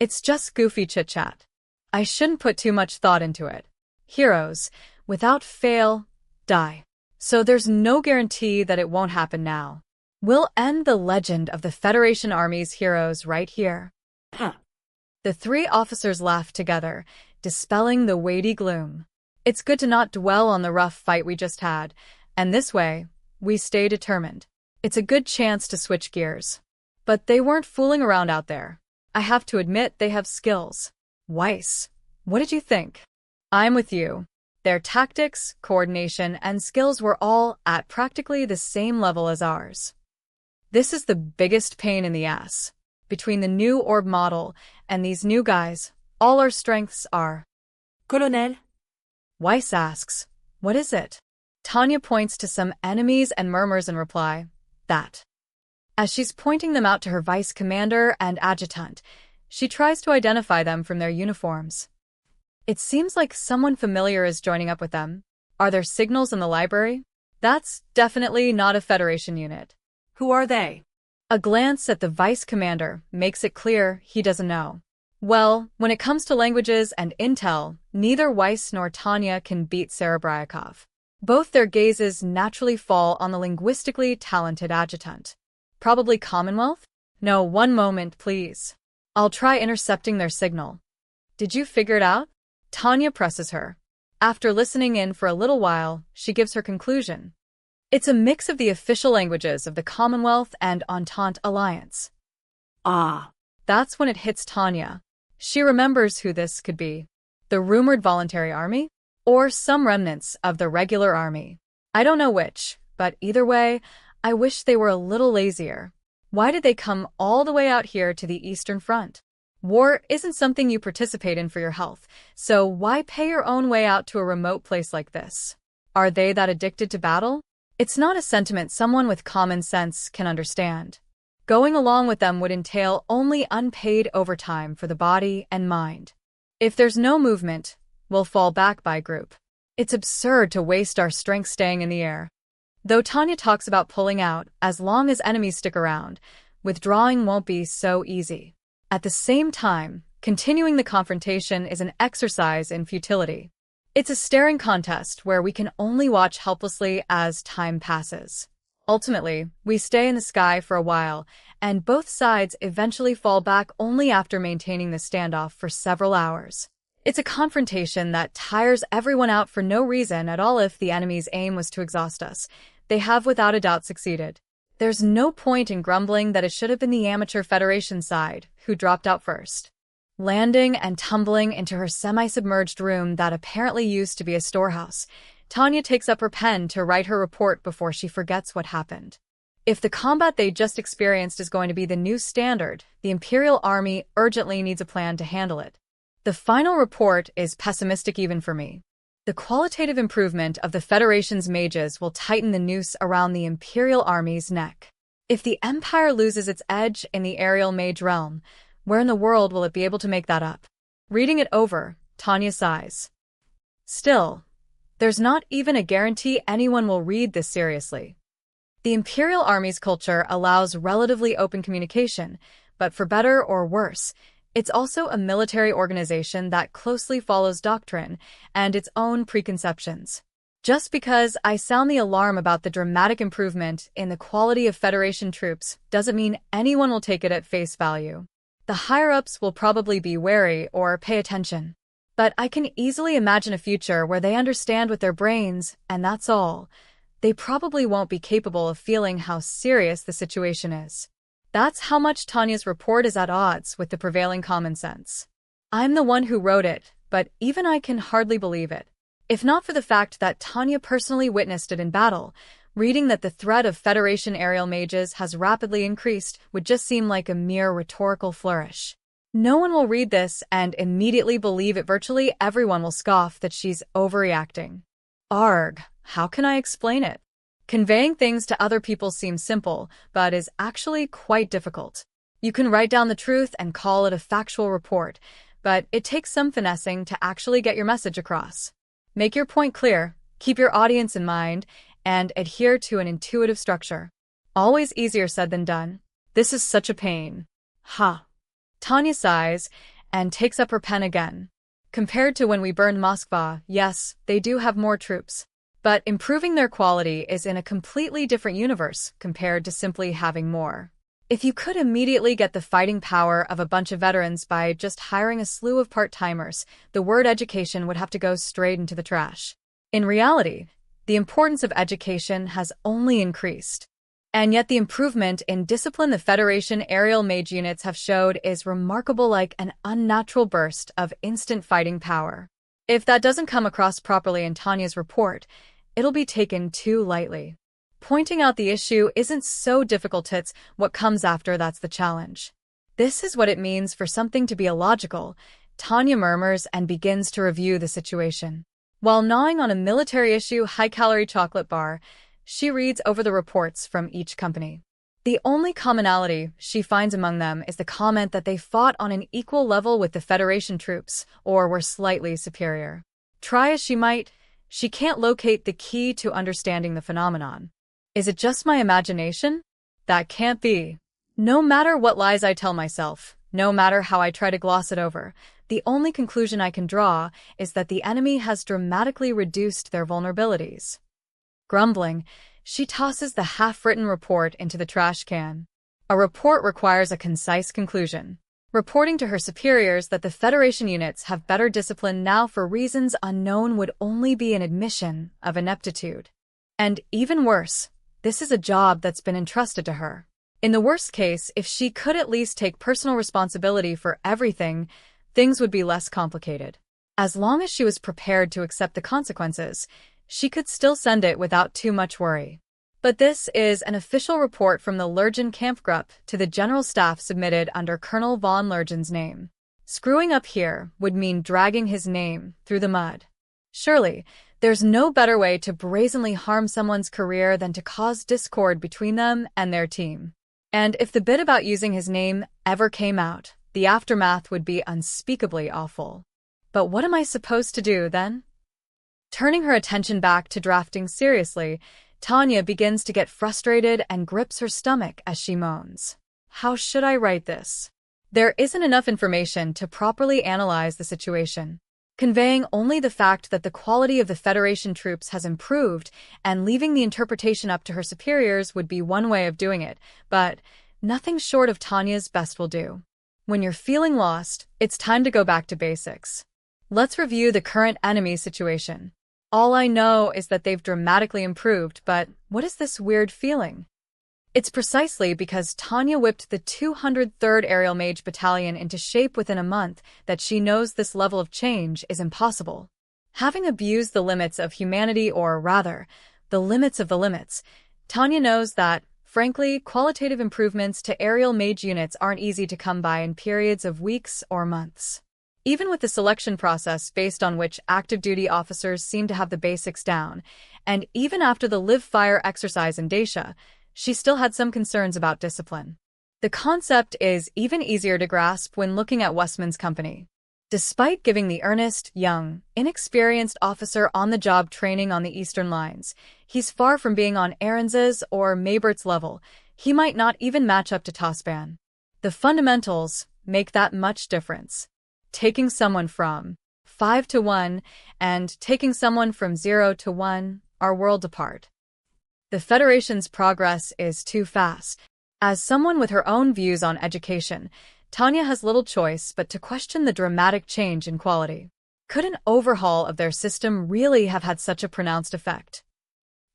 It's just goofy chit-chat. I shouldn't put too much thought into it. Heroes, without fail, die. So there's no guarantee that it won't happen now. We'll end the legend of the Federation Army's heroes right here. Huh. The three officers laughed together, dispelling the weighty gloom. It's good to not dwell on the rough fight we just had, and this way, we stay determined. It's a good chance to switch gears. But they weren't fooling around out there. I have to admit they have skills. Weiss, what did you think? I'm with you. Their tactics, coordination, and skills were all at practically the same level as ours. This is the biggest pain in the ass. Between the new orb model and these new guys, all our strengths are. Colonel? Weiss asks, what is it? Tanya points to some enemies and murmurs in reply, that. As she's pointing them out to her vice commander and adjutant, she tries to identify them from their uniforms. It seems like someone familiar is joining up with them. Are there signals in the library? That's definitely not a Federation unit. Who are they? A glance at the vice commander makes it clear he doesn't know. Well, when it comes to languages and intel, neither Weiss nor Tanya can beat Serebryakov. Both their gazes naturally fall on the linguistically talented adjutant. Probably Commonwealth? No, one moment, please. I'll try intercepting their signal. Did you figure it out? Tanya presses her. After listening in for a little while, she gives her conclusion. It's a mix of the official languages of the Commonwealth and Entente Alliance. Ah, That's when it hits Tanya. She remembers who this could be. The rumored voluntary army? Or some remnants of the regular army. I don't know which, but either way, I wish they were a little lazier. Why did they come all the way out here to the Eastern Front? War isn't something you participate in for your health, so why pay your own way out to a remote place like this? Are they that addicted to battle? It's not a sentiment someone with common sense can understand. Going along with them would entail only unpaid overtime for the body and mind. If there's no movement, we'll fall back by group. It's absurd to waste our strength staying in the air. Though Tanya talks about pulling out, as long as enemies stick around, withdrawing won't be so easy. At the same time, continuing the confrontation is an exercise in futility. It's a staring contest where we can only watch helplessly as time passes. Ultimately, we stay in the sky for a while, and both sides eventually fall back only after maintaining the standoff for several hours. It's a confrontation that tires everyone out for no reason at all. If the enemy's aim was to exhaust us, they have without a doubt succeeded. There's no point in grumbling that it should have been the amateur Federation side who dropped out first. Landing and tumbling into her semi-submerged room that apparently used to be a storehouse, Tanya takes up her pen to write her report before she forgets what happened. If the combat they just experienced is going to be the new standard, the Imperial Army urgently needs a plan to handle it. The final report is pessimistic even for me. The qualitative improvement of the Federation's mages will tighten the noose around the Imperial Army's neck. If the Empire loses its edge in the aerial mage realm, where in the world will it be able to make that up? Reading it over, Tanya sighs. Still, there's not even a guarantee anyone will read this seriously. The Imperial Army's culture allows relatively open communication, but for better or worse, it's also a military organization that closely follows doctrine and its own preconceptions. Just because I sound the alarm about the dramatic improvement in the quality of Federation troops doesn't mean anyone will take it at face value. The higher-ups will probably be wary or pay attention. But I can easily imagine a future where they understand with their brains, and that's all. They probably won't be capable of feeling how serious the situation is. That's how much Tanya's report is at odds with the prevailing common sense. I'm the one who wrote it, but even I can hardly believe it. If not for the fact that Tanya personally witnessed it in battle, reading that the threat of Federation aerial mages has rapidly increased would just seem like a mere rhetorical flourish. No one will read this and immediately believe it. Virtually everyone will scoff that she's overreacting. Arg, how can I explain it? Conveying things to other people seems simple, but is actually quite difficult. You can write down the truth and call it a factual report, but it takes some finessing to actually get your message across. Make your point clear, keep your audience in mind, and adhere to an intuitive structure. Always easier said than done. This is such a pain. Ha. Tanya sighs and takes up her pen again. Compared to when we burned Moskva, yes, they do have more troops. But improving their quality is in a completely different universe compared to simply having more. If you could immediately get the fighting power of a bunch of veterans by just hiring a slew of part-timers, the word education would have to go straight into the trash. In reality, the importance of education has only increased. And yet the improvement in discipline the Federation aerial mage units have showed is remarkable, like an unnatural burst of instant fighting power. If that doesn't come across properly in Tanya's report, it'll be taken too lightly. Pointing out the issue isn't so difficult, it's what comes after that's the challenge. This is what it means for something to be illogical, Tanya murmurs and begins to review the situation. While gnawing on a military issue high-calorie chocolate bar, she reads over the reports from each company. The only commonality she finds among them is the comment that they fought on an equal level with the Federation troops, or were slightly superior. Try as she might, she can't locate the key to understanding the phenomenon. Is it just my imagination? That can't be. No matter what lies I tell myself, no matter how I try to gloss it over, the only conclusion I can draw is that the enemy has dramatically reduced their vulnerabilities. Grumbling, she tosses the half-written report into the trash can. A report requires a concise conclusion. reporting to her superiors that the Federation units have better discipline now for reasons unknown would only be an admission of ineptitude. And even worse, this is a job that's been entrusted to her. In the worst case, if she could at least take personal responsibility for everything, things would be less complicated. As long as she was prepared to accept the consequences, she could still send it without too much worry. But this is an official report from the Lurgen Kampfgruppe to the General Staff submitted under Colonel von Lurgen's name. Screwing up here would mean dragging his name through the mud. Surely, there's no better way to brazenly harm someone's career than to cause discord between them and their team. And if the bit about using his name ever came out, the aftermath would be unspeakably awful. But what am I supposed to do then? Turning her attention back to drafting seriously, Tanya begins to get frustrated and grips her stomach as she moans. How should I write this? There isn't enough information to properly analyze the situation. Conveying only the fact that the quality of the Federation troops has improved and leaving the interpretation up to her superiors would be one way of doing it, but nothing short of Tanya's best will do. When you're feeling lost, it's time to go back to basics. Let's review the current enemy situation. All I know is that they've dramatically improved, but what is this weird feeling? It's precisely because Tanya whipped the 203rd Aerial Mage Battalion into shape within a month that she knows this level of change is impossible. Having abused the limits of humanity, or rather, the limits of the limits, Tanya knows that, frankly, qualitative improvements to aerial mage units aren't easy to come by in periods of weeks or months. Even with the selection process based on which active duty officers seem to have the basics down, and even after the live fire exercise in Dacia, she still had some concerns about discipline. The concept is even easier to grasp when looking at Westman's company. Despite giving the earnest, young, inexperienced officer on-the-job training on the Eastern lines, he's far from being on Ahrens's or Maybert's level. He might not even match up to Tosban. The fundamentals make that much difference. Taking someone from 5 to 1 and taking someone from 0 to 1 are worlds apart. The Federation's progress is too fast. As someone with her own views on education, Tanya has little choice but to question the dramatic change in quality. Could an overhaul of their system really have had such a pronounced effect?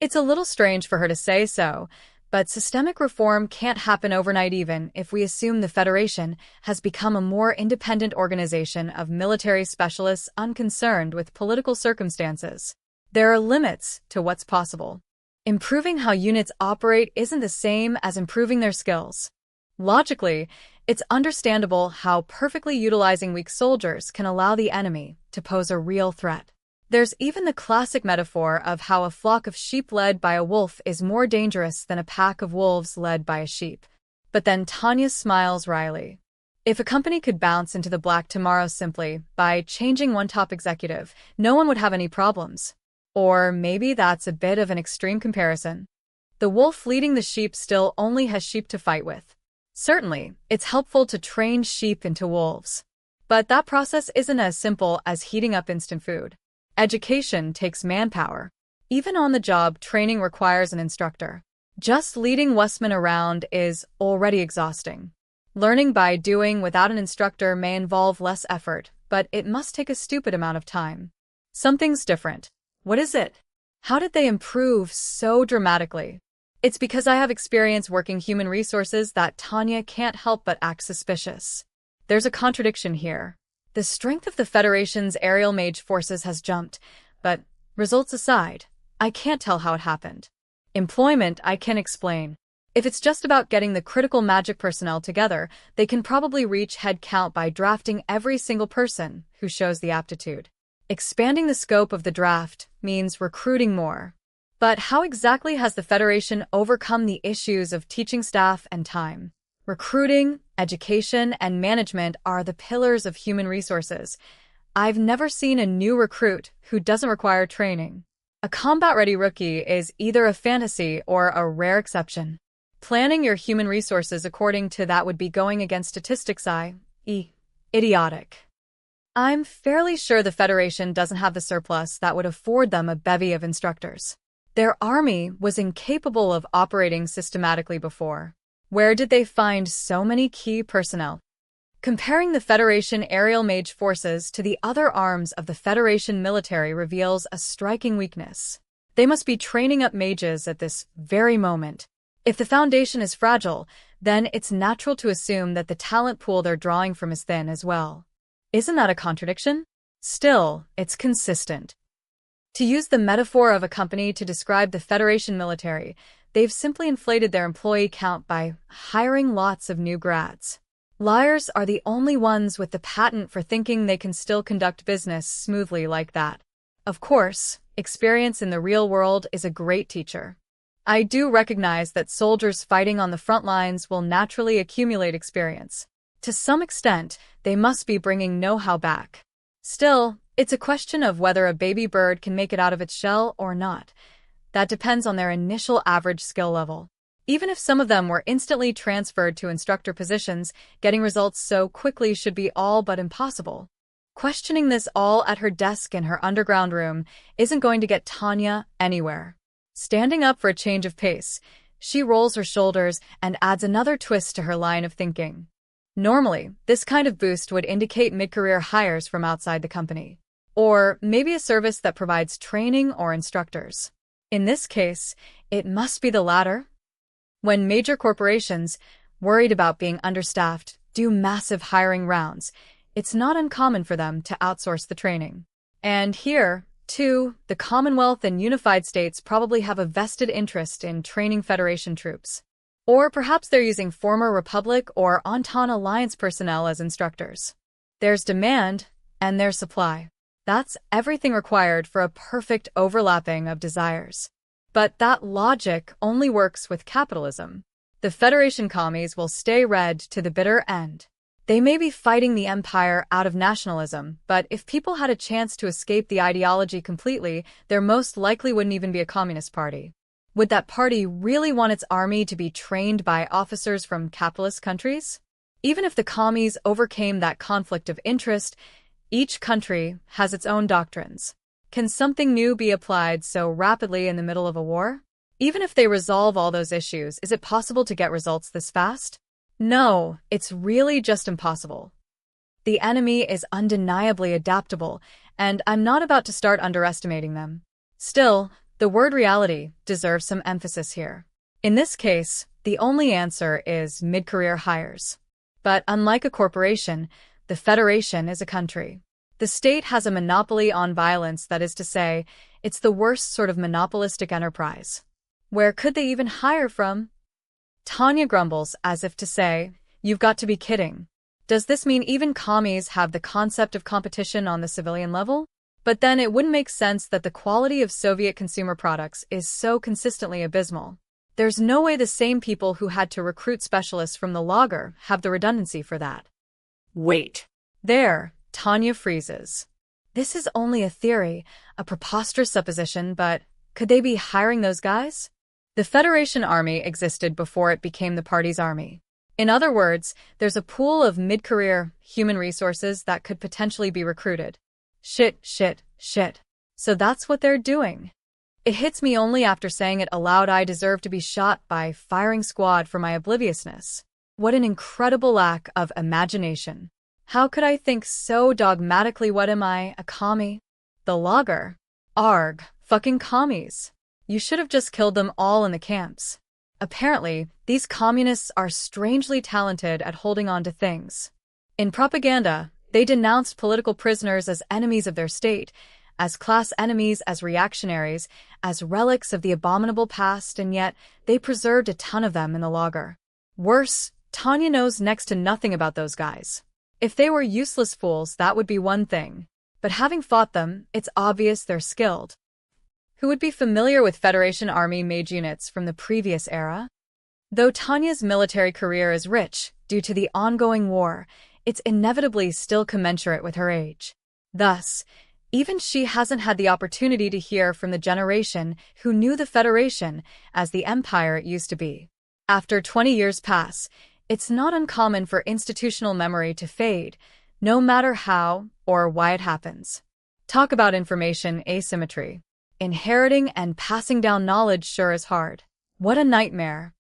It's a little strange for her to say so, but systemic reform can't happen overnight even if we assume the Federation has become a more independent organization of military specialists unconcerned with political circumstances. There are limits to what's possible. Improving how units operate isn't the same as improving their skills. Logically, it's understandable how perfectly utilizing weak soldiers can allow the enemy to pose a real threat. There's even the classic metaphor of how a flock of sheep led by a wolf is more dangerous than a pack of wolves led by a sheep. But then Tanya smiles wryly. If a company could bounce into the black tomorrow simply by changing one top executive, no one would have any problems. Or maybe that's a bit of an extreme comparison. The wolf leading the sheep still only has sheep to fight with. Certainly, it's helpful to train sheep into wolves. But that process isn't as simple as heating up instant food. Education takes manpower. Even on-the-job training requires an instructor. Just leading Westman around is already exhausting. Learning by doing without an instructor may involve less effort, but it must take a stupid amount of time. Something's different. What is it? How did they improve so dramatically? It's because I have experience working human resources that Tanya can't help but act suspicious. There's a contradiction here. The strength of the Federation's aerial mage forces has jumped, but, results aside, I can't tell how it happened. Employment I can explain. If it's just about getting the critical magic personnel together, they can probably reach head count by drafting every single person who shows the aptitude. Expanding the scope of the draft means recruiting more. But how exactly has the Federation overcome the issues of teaching staff and time? Recruiting, education, and management are the pillars of human resources. I've never seen a new recruit who doesn't require training. A combat-ready rookie is either a fantasy or a rare exception. Planning your human resources according to that would be going against statistics, idiotic. I'm fairly sure the Federation doesn't have the surplus that would afford them a bevy of instructors. Their army was incapable of operating systematically before. Where did they find so many key personnel? Comparing the Federation aerial mage forces to the other arms of the Federation military reveals a striking weakness. They must be training up mages at this very moment. If the foundation is fragile, then it's natural to assume that the talent pool they're drawing from is thin as well. Isn't that a contradiction? Still, it's consistent. To use the metaphor of a company to describe the Federation military, they've simply inflated their employee count by hiring lots of new grads. Liars are the only ones with the patent for thinking they can still conduct business smoothly like that. Of course, experience in the real world is a great teacher. I do recognize that soldiers fighting on the front lines will naturally accumulate experience. To some extent, they must be bringing know-how back. Still, it's a question of whether a baby bird can make it out of its shell or not. That depends on their initial average skill level. Even if some of them were instantly transferred to instructor positions, getting results so quickly should be all but impossible. Questioning this all at her desk in her underground room isn't going to get Tanya anywhere. Standing up for a change of pace, she rolls her shoulders and adds another twist to her line of thinking. Normally, this kind of boost would indicate mid-career hires from outside the company, or maybe a service that provides training or instructors. In this case, it must be the latter. When major corporations, worried about being understaffed, do massive hiring rounds, it's not uncommon for them to outsource the training. And here, too, the Commonwealth and Unified States probably have a vested interest in training Federation troops. Or perhaps they're using former Republic or Entente Alliance personnel as instructors. There's demand, and there's supply. That's everything required for a perfect overlapping of desires. But that logic only works with capitalism. The Federation commies will stay red to the bitter end. They may be fighting the empire out of nationalism, but if people had a chance to escape the ideology completely, there most likely wouldn't even be a communist party. Would that party really want its army to be trained by officers from capitalist countries? Even if the commies overcame that conflict of interest, each country has its own doctrines. Can something new be applied so rapidly in the middle of a war? Even if they resolve all those issues, is it possible to get results this fast? No, it's really just impossible. The enemy is undeniably adaptable, and I'm not about to start underestimating them. Still, the word reality deserves some emphasis here. In this case, the only answer is mid-career hires. But unlike a corporation, the Federation is a country. The state has a monopoly on violence, that is to say, it's the worst sort of monopolistic enterprise. Where could they even hire from? Tanya grumbles as if to say, you've got to be kidding. Does this mean even commies have the concept of competition on the civilian level? But then it wouldn't make sense that the quality of Soviet consumer products is so consistently abysmal. There's no way the same people who had to recruit specialists from the lager have the redundancy for that. Wait. There, Tanya freezes. This is only a theory, a preposterous supposition, but could they be hiring those guys? The Federation Army existed before it became the party's army. In other words, there's a pool of mid-career human resources that could potentially be recruited. Shit. So that's what they're doing. It hits me only after saying it aloud. I deserve to be shot by firing squad for my obliviousness. What an incredible lack of imagination. How could I think so dogmatically? What am I, a commie? The lager? Arg, fucking commies. You should have just killed them all in the camps. Apparently, these communists are strangely talented at holding on to things. In propaganda, they denounced political prisoners as enemies of their state, as class enemies, as reactionaries, as relics of the abominable past, and yet they preserved a ton of them in the lager. Worse, Tanya knows next to nothing about those guys. If they were useless fools, that would be one thing. But having fought them, it's obvious they're skilled. Who would be familiar with Federation Army mage units from the previous era? Though Tanya's military career is rich, due to the ongoing war, it's inevitably still commensurate with her age. Thus, even she hasn't had the opportunity to hear from the generation who knew the Federation as the empire it used to be. After 20 years pass, it's not uncommon for institutional memory to fade, no matter how or why it happens. Talk about information asymmetry. Inheriting and passing down knowledge sure is hard. What a nightmare.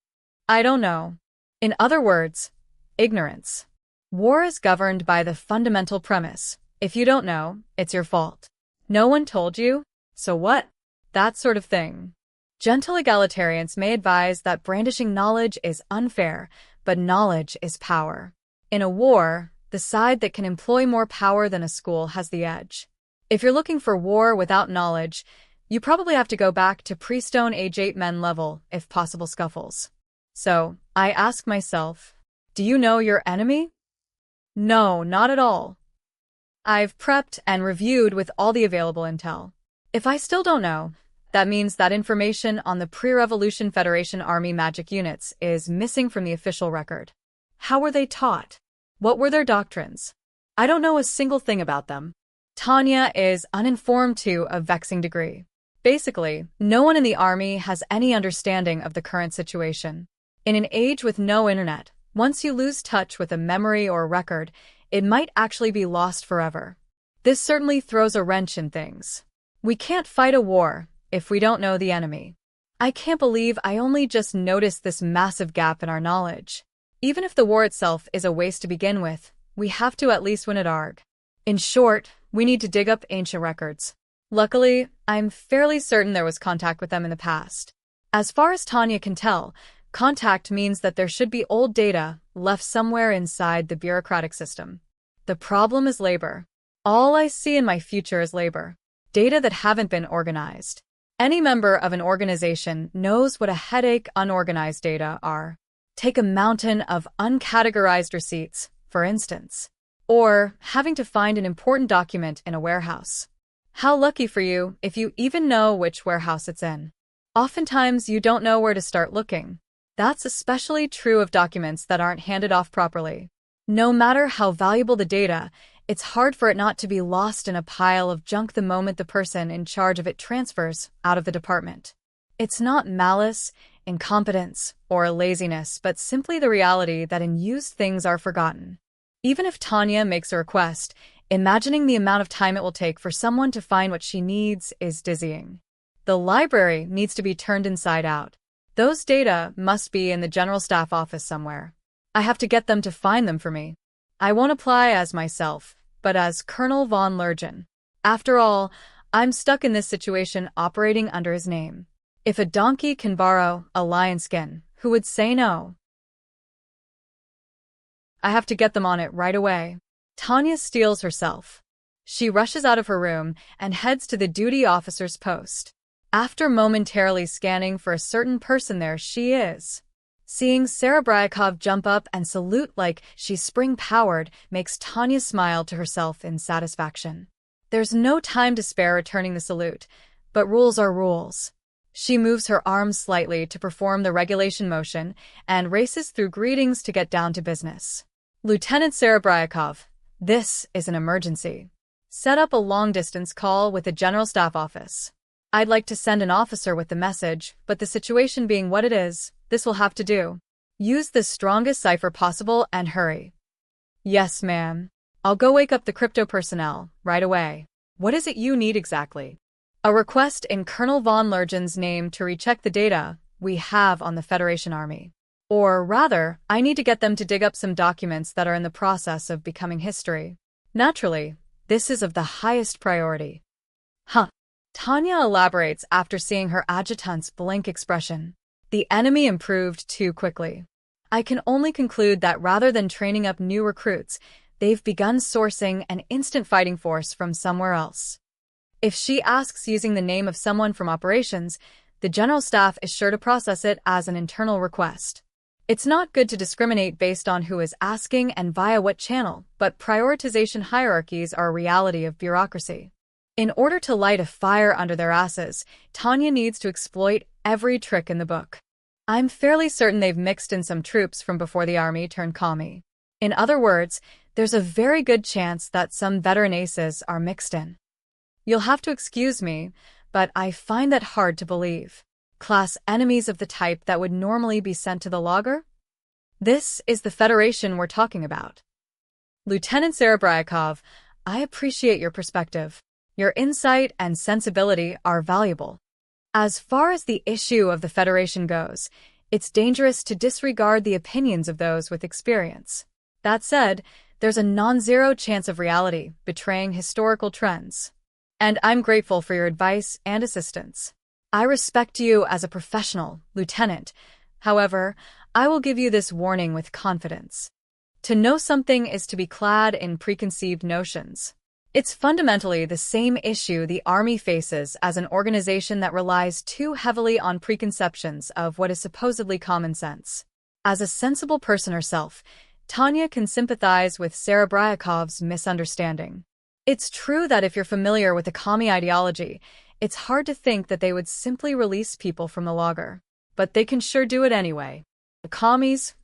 I don't know. In other words, ignorance. War is governed by the fundamental premise: if you don't know, it's your fault. No one told you, so what? That sort of thing. Gentle egalitarians may advise that brandishing knowledge is unfair, but knowledge is power. In a war, the side that can employ more power than a school has the edge. If you're looking for war without knowledge, you probably have to go back to pre-Stone Age 8 men level, if possible scuffles. So, I ask myself, do you know your enemy? No, not at all. I've prepped and reviewed with all the available intel. If I still don't know, that means that information on the pre-Revolution Federation Army magic units is missing from the official record. How were they taught? What were their doctrines? I don't know a single thing about them. Tanya is uninformed to a vexing degree. Basically, no one in the army has any understanding of the current situation. In an age with no internet, once you lose touch with a memory or record, it might actually be lost forever. This certainly throws a wrench in things. We can't fight a war if we don't know the enemy. I can't believe I only just noticed this massive gap in our knowledge. Even if the war itself is a waste to begin with, we have to at least win at ARG. In short, we need to dig up ancient records. Luckily, I'm fairly certain there was contact with them in the past. As far as Tanya can tell, contact means that there should be old data left somewhere inside the bureaucratic system. The problem is labor. All I see in my future is labor. Data that haven't been organized. Any member of an organization knows what a headache unorganized data are. Take a mountain of uncategorized receipts, for instance. Or having to find an important document in a warehouse. How lucky for you if you even know which warehouse it's in. Oftentimes, you don't know where to start looking. That's especially true of documents that aren't handed off properly. No matter how valuable the data, it's hard for it not to be lost in a pile of junk the moment the person in charge of it transfers out of the department. It's not malice, incompetence, or laziness, but simply the reality that unused things are forgotten. Even if Tanya makes a request, imagining the amount of time it will take for someone to find what she needs is dizzying. The library needs to be turned inside out. Those data must be in the General Staff office somewhere. I have to get them to find them for me. I won't apply as myself, but as Colonel von Lergen. After all, I'm stuck in this situation operating under his name. If a donkey can borrow a lion's skin, who would say no? I have to get them on it right away. Tanya steels herself. She rushes out of her room and heads to the duty officer's post. After momentarily scanning for a certain person there she is. Seeing Serebryakov jump up and salute like she's spring-powered makes Tanya smile to herself in satisfaction. There's no time to spare returning the salute, but rules are rules. She moves her arms slightly to perform the regulation motion and races through greetings to get down to business. Lieutenant Serebryakov, this is an emergency. Set up a long-distance call with the General Staff Office. I'd like to send an officer with the message, but the situation being what it is, this will have to do. Use the strongest cipher possible and hurry. Yes, ma'am. I'll go wake up the crypto personnel right away. What is it you need exactly? A request in Colonel von Lergen's name to recheck the data we have on the Federation Army. Or rather, I need to get them to dig up some documents that are in the process of becoming history. Naturally, this is of the highest priority. Huh. Tanya elaborates after seeing her adjutant's blank expression. The enemy improved too quickly. I can only conclude that rather than training up new recruits, they've begun sourcing an instant fighting force from somewhere else. If she asks using the name of someone from operations, the General Staff is sure to process it as an internal request. It's not good to discriminate based on who is asking and via what channel, but prioritization hierarchies are a reality of bureaucracy. In order to light a fire under their asses, Tanya needs to exploit every trick in the book. I'm fairly certain they've mixed in some troops from before the army turned commie. In other words, there's a very good chance that some veteran aces are mixed in. You'll have to excuse me, but I find that hard to believe. Class enemies of the type that would normally be sent to the logger? This is the Federation we're talking about. Lieutenant Serebryakov, I appreciate your perspective. Your insight and sensibility are valuable. As far as the issue of the Federation goes, it's dangerous to disregard the opinions of those with experience. That said, there's a non-zero chance of reality betraying historical trends. And I'm grateful for your advice and assistance. I respect you as a professional, Lieutenant. However, I will give you this warning with confidence. To know something is to be clad in preconceived notions. It's fundamentally the same issue the Army faces as an organization that relies too heavily on preconceptions of what is supposedly common sense. As a sensible person herself, Tanya can sympathize with Serebryakov's misunderstanding. It's true that if you're familiar with the commie ideology, it's hard to think that they would simply release people from the lager. But they can sure do it anyway. The commies.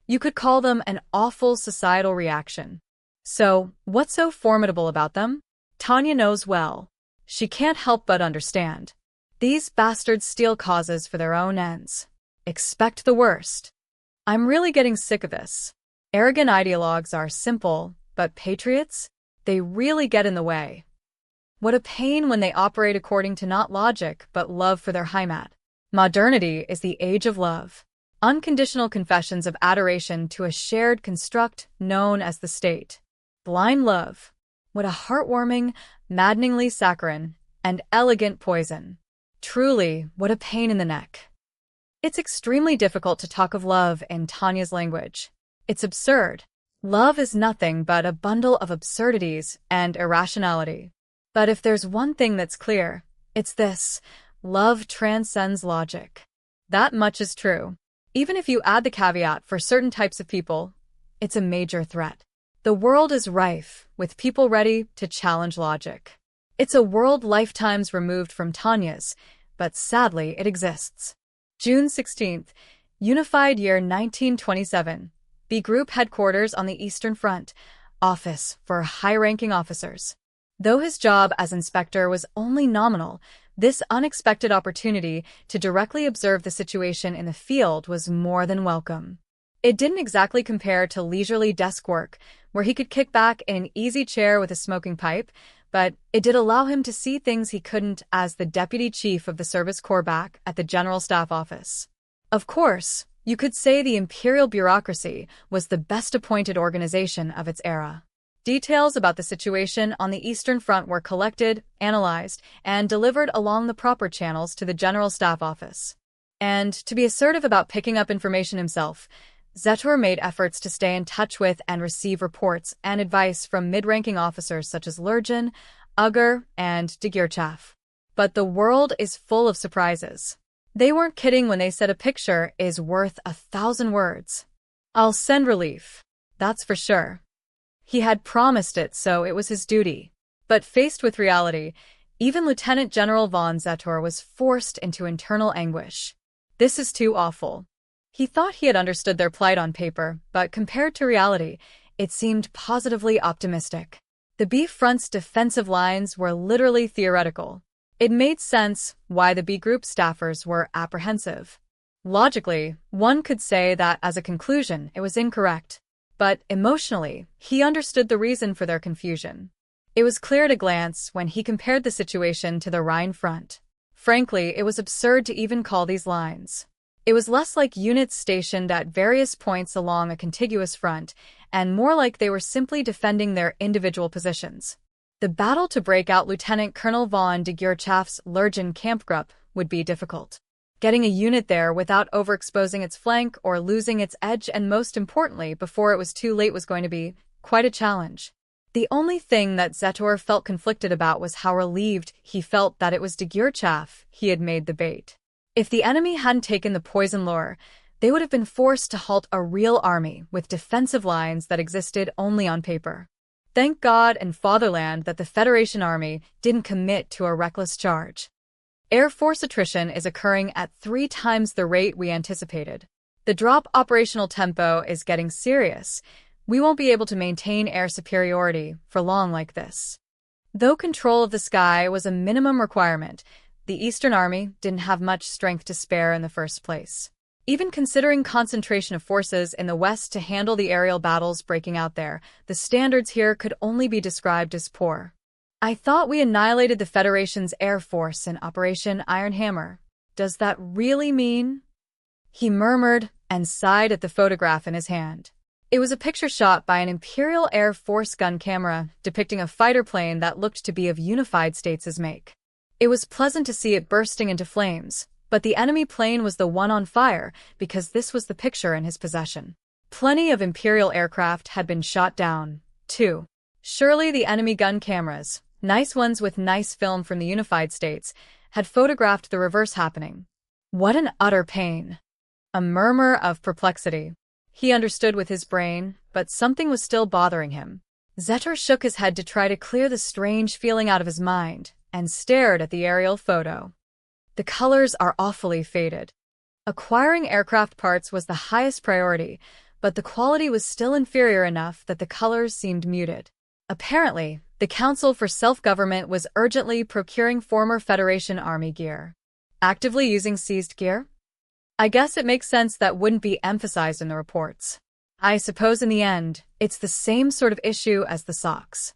You could call them an awful societal reaction. So, what's so formidable about them? Tanya knows well. She can't help but understand. These bastards steal causes for their own ends. Expect the worst. I'm really getting sick of this. Arrogant ideologues are simple, but patriots? They really get in the way. What a pain when they operate according to not logic, but love for their Heimat. Modernity is the age of love. Unconditional confessions of adoration to a shared construct known as the state. Blind love. What a heartwarming, maddeningly saccharine, and elegant poison. Truly, what a pain in the neck. It's extremely difficult to talk of love in Tanya's language. It's absurd. Love is nothing but a bundle of absurdities and irrationality. But if there's one thing that's clear, it's this: love transcends logic. That much is true. Even if you add the caveat for certain types of people, it's a major threat. The world is rife with people ready to challenge logic. It's a world lifetimes removed from Tanya's, but sadly it exists. June 16th, Unified Year 1927. B Group Headquarters on the Eastern Front. Office for high-ranking officers. Though his job as inspector was only nominal, this unexpected opportunity to directly observe the situation in the field was more than welcome. It didn't exactly compare to leisurely desk work, where he could kick back in an easy chair with a smoking pipe, but it did allow him to see things he couldn't as the deputy chief of the service corps back at the General Staff Office. Of course, you could say the imperial bureaucracy was the best appointed organization of its era. Details about the situation on the Eastern Front were collected, analyzed, and delivered along the proper channels to the General Staff Office. And, to be assertive about picking up information himself, Zetor made efforts to stay in touch with and receive reports and advice from mid-ranking officers such as Lurjan, Uger, and Degirchav. But the world is full of surprises. They weren't kidding when they said a picture is worth 1,000 words. I'll send relief. That's for sure. He had promised it, so it was his duty. But faced with reality, even Lieutenant General von Zetor was forced into internal anguish. This is too awful. He thought he had understood their plight on paper, but compared to reality, it seemed positively optimistic. The B Front's defensive lines were literally theoretical. It made sense why the B Group staffers were apprehensive. Logically, one could say that as a conclusion it was incorrect. But emotionally, he understood the reason for their confusion. It was clear at a glance when he compared the situation to the Rhine front. Frankly, it was absurd to even call these lines. It was less like units stationed at various points along a contiguous front, and more like they were simply defending their individual positions. The battle to break out Lieutenant Colonel von Degirchav's Lurjan Kampfgruppe would be difficult. Getting a unit there without overexposing its flank or losing its edge, and most importantly, before it was too late, was going to be quite a challenge. The only thing that Zetor felt conflicted about was how relieved he felt that it was Degirchav he had made the bait. If the enemy hadn't taken the poison lure, they would have been forced to halt a real army with defensive lines that existed only on paper. Thank God and Fatherland that the Federation Army didn't commit to a reckless charge. Air Force attrition is occurring at 3 times the rate we anticipated. The drop operational tempo is getting serious. We won't be able to maintain air superiority for long like this. Though control of the sky was a minimum requirement, the Eastern Army didn't have much strength to spare in the first place. Even considering concentration of forces in the West to handle the aerial battles breaking out there, the standards here could only be described as poor. I thought we annihilated the Federation's Air Force in Operation Iron Hammer. Does that really mean? He murmured and sighed at the photograph in his hand. It was a picture shot by an Imperial Air Force gun camera depicting a fighter plane that looked to be of Unified States' make. It was pleasant to see it bursting into flames, but the enemy plane was the one on fire because this was the picture in his possession. Plenty of Imperial aircraft had been shot down, too. Surely the enemy gun cameras, nice ones with nice film from the Unified States, had photographed the reverse happening. What an utter pain! A murmur of perplexity. He understood with his brain, but something was still bothering him. Zetor shook his head to try to clear the strange feeling out of his mind, and stared at the aerial photo. The colors are awfully faded. Acquiring aircraft parts was the highest priority, but the quality was still inferior enough that the colors seemed muted. Apparently, the Council for Self-Government was urgently procuring former Federation Army gear. Actively using seized gear? I guess it makes sense that wouldn't be emphasized in the reports. I suppose in the end, it's the same sort of issue as the socks.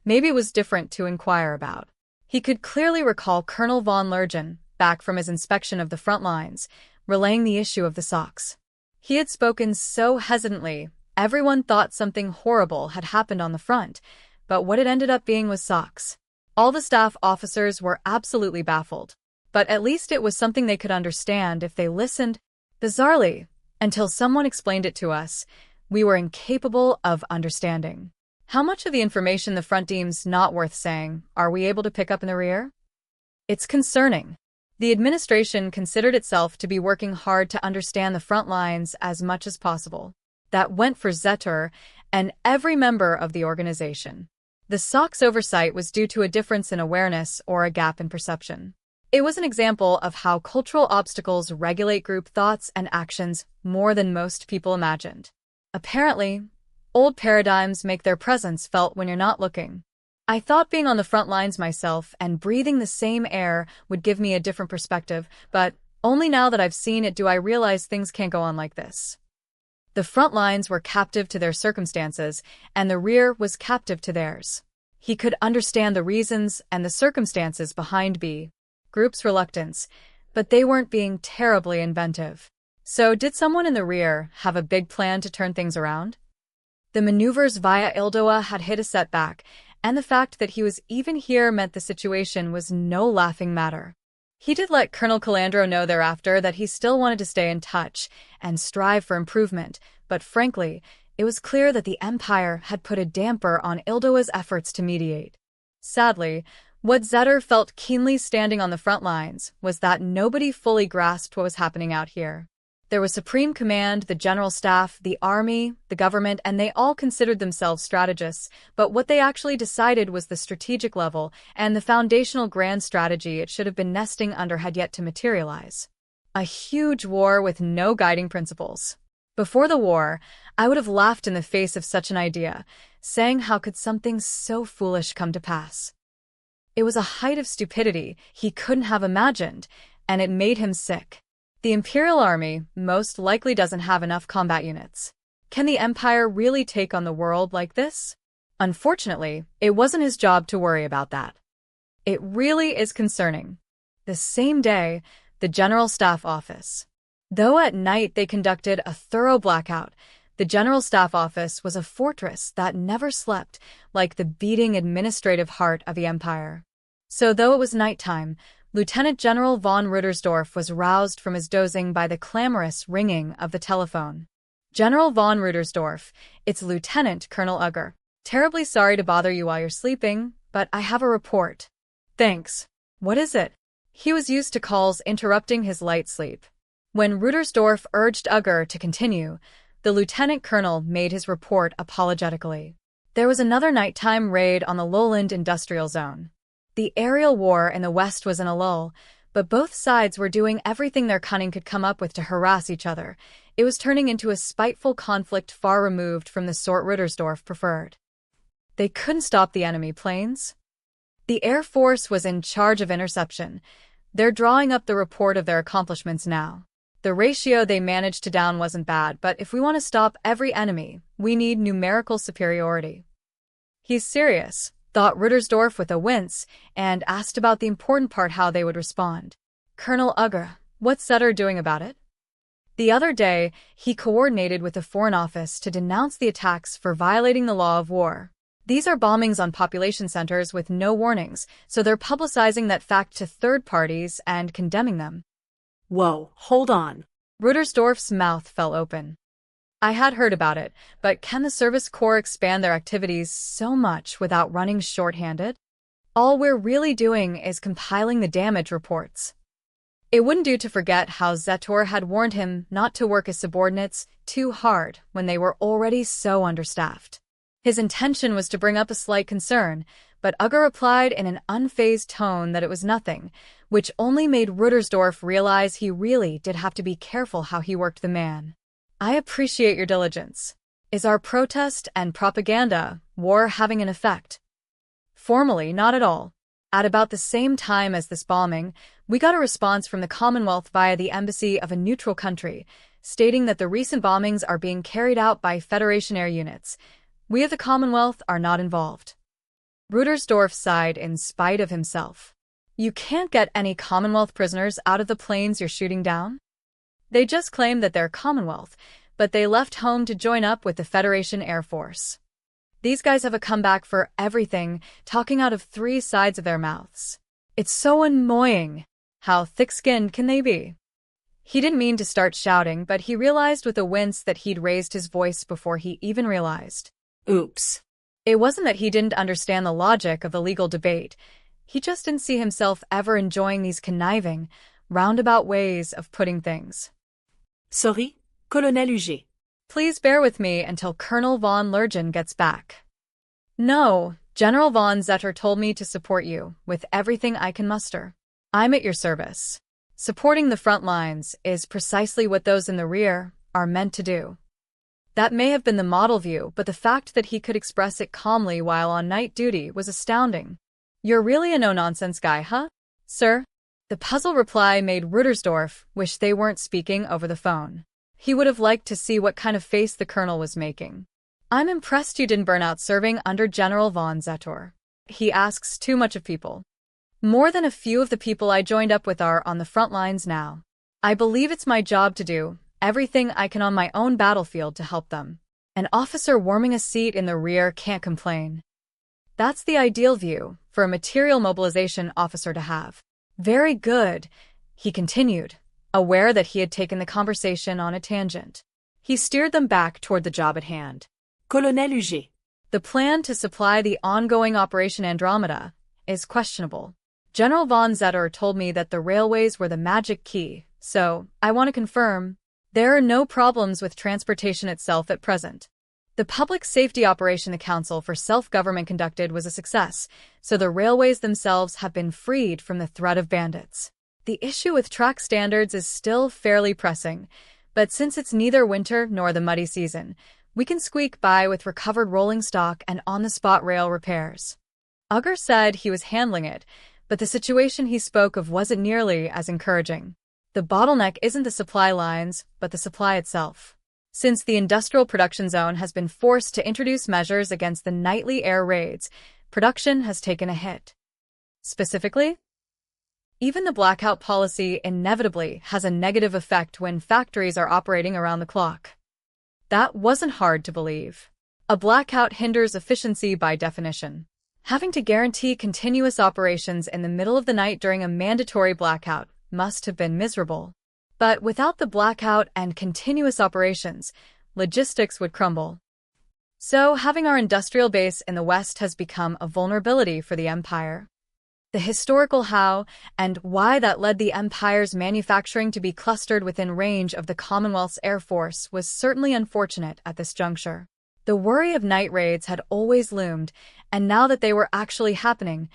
Maybe it was different to inquire about. He could clearly recall Colonel von Lergen, back from his inspection of the front lines, relaying the issue of the socks. He had spoken so hesitantly, everyone thought something horrible had happened on the front, but what it ended up being was socks. All the staff officers were absolutely baffled. But at least it was something they could understand if they listened. Bizarrely, until someone explained it to us, we were incapable of understanding. How much of the information the front deems not worth saying are we able to pick up in the rear? It's concerning. The administration considered itself to be working hard to understand the front lines as much as possible. That went for Zetor and every member of the organization. The SOC's oversight was due to a difference in awareness or a gap in perception. It was an example of how cultural obstacles regulate group thoughts and actions more than most people imagined. Apparently, old paradigms make their presence felt when you're not looking. I thought being on the front lines myself and breathing the same air would give me a different perspective, but only now that I've seen it do I realize things can't go on like this. The front lines were captive to their circumstances, and the rear was captive to theirs. He could understand the reasons and the circumstances behind B Group's reluctance, but they weren't being terribly inventive. So did someone in the rear have a big plan to turn things around? The maneuvers via Ildoa had hit a setback, and the fact that he was even here meant the situation was no laughing matter. He did let Colonel Calandro know thereafter that he still wanted to stay in touch and strive for improvement, but frankly, it was clear that the Empire had put a damper on Ildoa's efforts to mediate. Sadly, what Zetor felt keenly standing on the front lines was that nobody fully grasped what was happening out here. There was Supreme Command, the General Staff, the Army, the government, and they all considered themselves strategists, but what they actually decided was the strategic level, and the foundational grand strategy it should have been nesting under had yet to materialize. A huge war with no guiding principles. Before the war, I would have laughed in the face of such an idea, saying how could something so foolish come to pass. It was a height of stupidity he couldn't have imagined, and it made him sick. The Imperial Army most likely doesn't have enough combat units. Can the Empire really take on the world like this? Unfortunately, it wasn't his job to worry about that. It really is concerning. The same day, the General Staff Office. Though at night they conducted a thorough blackout, the General Staff Office was a fortress that never slept, like the beating administrative heart of the Empire. So though it was nighttime, Lieutenant General von Rudersdorf was roused from his dozing by the clamorous ringing of the telephone. General von Rudersdorf, it's Lieutenant Colonel Ugger. Terribly sorry to bother you while you're sleeping, but I have a report. Thanks. What is it? He was used to calls interrupting his light sleep. When Rudersdorf urged Ugger to continue, the lieutenant colonel made his report apologetically. There was another nighttime raid on the lowland industrial zone. The aerial war in the west was in a lull, but both sides were doing everything their cunning could come up with to harass each other. It was turning into a spiteful conflict far removed from the sort Rudersdorf preferred. They couldn't stop the enemy planes. The Air Force was in charge of interception. They're drawing up the report of their accomplishments now. The ratio they managed to down wasn't bad, but if we want to stop every enemy, we need numerical superiority. He's serious, thought Rudersdorf with a wince, and asked about the important part: how they would respond. Colonel Ugger, what's Zetor doing about it? The other day, he coordinated with the Foreign Office to denounce the attacks for violating the law of war. These are bombings on population centers with no warnings, so they're publicizing that fact to third parties and condemning them. Whoa, hold on. Rudersdorf's mouth fell open. I had heard about it, but can the Service Corps expand their activities so much without running short-handed? All we're really doing is compiling the damage reports. It wouldn't do to forget how Zetor had warned him not to work his subordinates too hard when they were already so understaffed. His intention was to bring up a slight concern, but Uger replied in an unfazed tone that it was nothing, which only made Rudersdorf realize he really did have to be careful how he worked the man. I appreciate your diligence. Is our protest and propaganda war having an effect? Formally, not at all. At about the same time as this bombing, we got a response from the Commonwealth via the embassy of a neutral country, stating that the recent bombings are being carried out by Federation air units. We of the Commonwealth are not involved. Rudersdorf sighed in spite of himself. You can't get any Commonwealth prisoners out of the planes you're shooting down? They just claim that they're Commonwealth, but they left home to join up with the Federation Air Force. These guys have a comeback for everything, talking out of three sides of their mouths. It's so annoying. How thick-skinned can they be? He didn't mean to start shouting, but he realized with a wince that he'd raised his voice before he even realized. Oops. It wasn't that he didn't understand the logic of the legal debate. He just didn't see himself ever enjoying these conniving, roundabout ways of putting things. Sorry, Colonel Huger. Please bear with me until Colonel von Lergen gets back. No, General von Zetter told me to support you with everything I can muster. I'm at your service. Supporting the front lines is precisely what those in the rear are meant to do. That may have been the model view, but the fact that he could express it calmly while on night duty was astounding. You're really a no-nonsense guy, huh, sir? The puzzled reply made Rudersdorf wish they weren't speaking over the phone. He would have liked to see what kind of face the colonel was making. I'm impressed you didn't burn out serving under General von Zetor. He asks too much of people. More than a few of the people I joined up with are on the front lines now. I believe it's my job to do everything I can on my own battlefield to help them. An officer warming a seat in the rear can't complain. That's the ideal view for a material mobilization officer to have. Very good, he continued, aware that he had taken the conversation on a tangent. He steered them back toward the job at hand. Colonel Huger. The plan to supply the ongoing Operation Andromeda is questionable. General von Zetter told me that the railways were the magic key, so I want to confirm there are no problems with transportation itself at present. The public safety operation the Council for Self-Government conducted was a success, so the railways themselves have been freed from the threat of bandits. The issue with track standards is still fairly pressing, but since it's neither winter nor the muddy season, we can squeak by with recovered rolling stock and on-the-spot rail repairs. Uger said he was handling it, but the situation he spoke of wasn't nearly as encouraging. The bottleneck isn't the supply lines, but the supply itself. Since the industrial production zone has been forced to introduce measures against the nightly air raids, production has taken a hit. Specifically, even the blackout policy inevitably has a negative effect when factories are operating around the clock. That wasn't hard to believe. A blackout hinders efficiency by definition. Having to guarantee continuous operations in the middle of the night during a mandatory blackout must have been miserable. But without the blackout and continuous operations, logistics would crumble. So having our industrial base in the West has become a vulnerability for the Empire. The historical how and why that led the Empire's manufacturing to be clustered within range of the Commonwealth's Air Force was certainly unfortunate at this juncture. The worry of night raids had always loomed, and now that they were actually happening,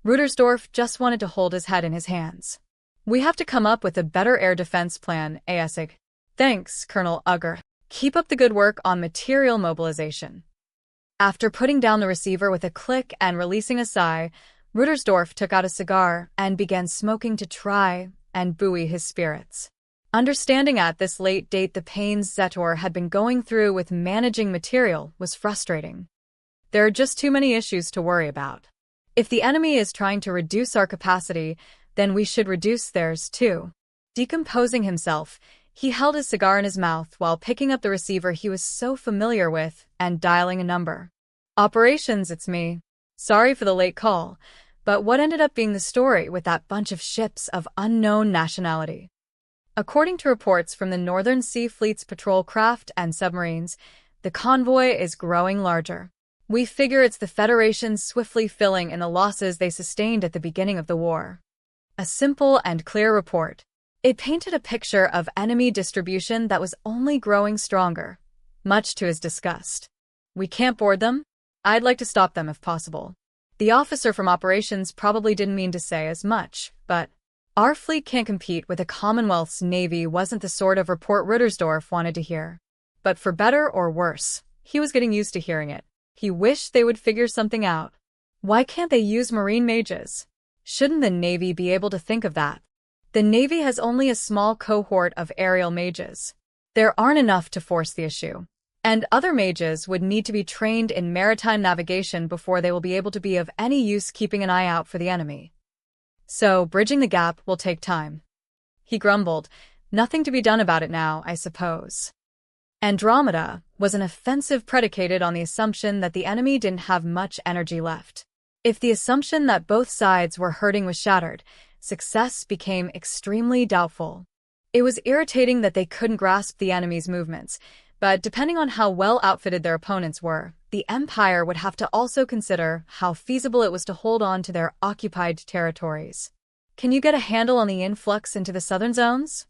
Rudersdorf just wanted to hold his head in his hands. We have to come up with a better air defense plan, ASIG. Thanks, Colonel Uger. Keep up the good work on material mobilization. After putting down the receiver with a click and releasing a sigh, Rudersdorf took out a cigar and began smoking to try and buoy his spirits. Understanding at this late date the pains Zetor had been going through with managing material was frustrating. There are just too many issues to worry about. If the enemy is trying to reduce our capacity, then we should reduce theirs too. Decomposing himself, He held his cigar in his mouth while picking up the receiver he was so familiar with and dialing a number. Operations, it's me. Sorry for the late call, but what ended up being the story with that bunch of ships of unknown nationality? According to reports from the Northern Sea Fleet's patrol craft and submarines, the convoy is growing larger. We figure it's the Federation swiftly filling in the losses they sustained at the beginning of the war. A simple and clear report. It painted a picture of enemy distribution that was only growing stronger, much to his disgust. We can't board them? I'd like to stop them if possible. The officer from operations probably didn't mean to say as much, but our fleet can't compete with the Commonwealth's Navy wasn't the sort of report Ruttersdorf wanted to hear. But for better or worse, he was getting used to hearing it. He wished they would figure something out. Why can't they use marine mages? Shouldn't the Navy be able to think of that? The Navy has only a small cohort of aerial mages. There aren't enough to force the issue. And other mages would need to be trained in maritime navigation before they will be able to be of any use keeping an eye out for the enemy. So, bridging the gap will take time. He grumbled, nothing to be done about it now, I suppose. Andromeda was an offensive predicated on the assumption that the enemy didn't have much energy left. If the assumption that both sides were hurting was shattered, success became extremely doubtful. It was irritating that they couldn't grasp the enemy's movements, but depending on how well outfitted their opponents were, the Empire would have to also consider how feasible it was to hold on to their occupied territories. Can you get a handle on the influx into the southern zones?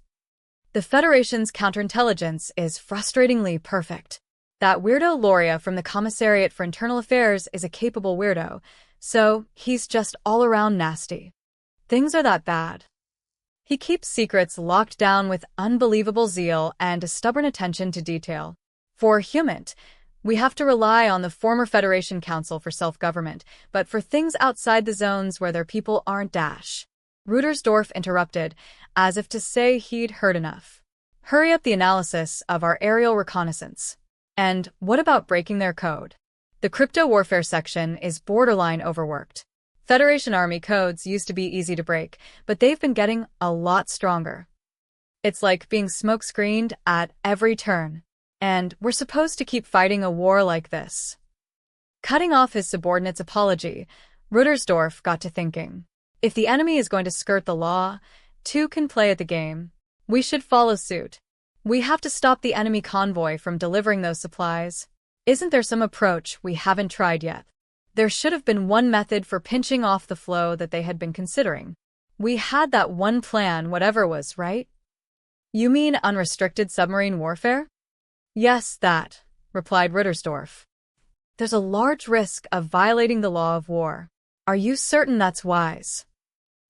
The Federation's counterintelligence is frustratingly perfect. That weirdo Loria from the Commissariat for Internal Affairs is a capable weirdo, so he's just all around nasty. Things are that bad. He keeps secrets locked down with unbelievable zeal and a stubborn attention to detail. For Humant, we have to rely on the former Federation Council for self-government, but for things outside the zones where their people aren't dash. Ruttersdorf interrupted, as if to say he'd heard enough. Hurry up the analysis of our aerial reconnaissance. And what about breaking their code? The crypto warfare section is borderline overworked. Federation Army codes used to be easy to break, but they've been getting a lot stronger. It's like being smoke-screened at every turn. And we're supposed to keep fighting a war like this. Cutting off his subordinate's apology, Ruttersdorf got to thinking. If the enemy is going to skirt the law, two can play at the game. We should follow suit. We have to stop the enemy convoy from delivering those supplies. Isn't there some approach we haven't tried yet? There should have been one method for pinching off the flow that they had been considering. We had that one plan, whatever it was, right? You mean unrestricted submarine warfare? Yes, that, replied Ruttersdorf. There's a large risk of violating the law of war. Are you certain that's wise?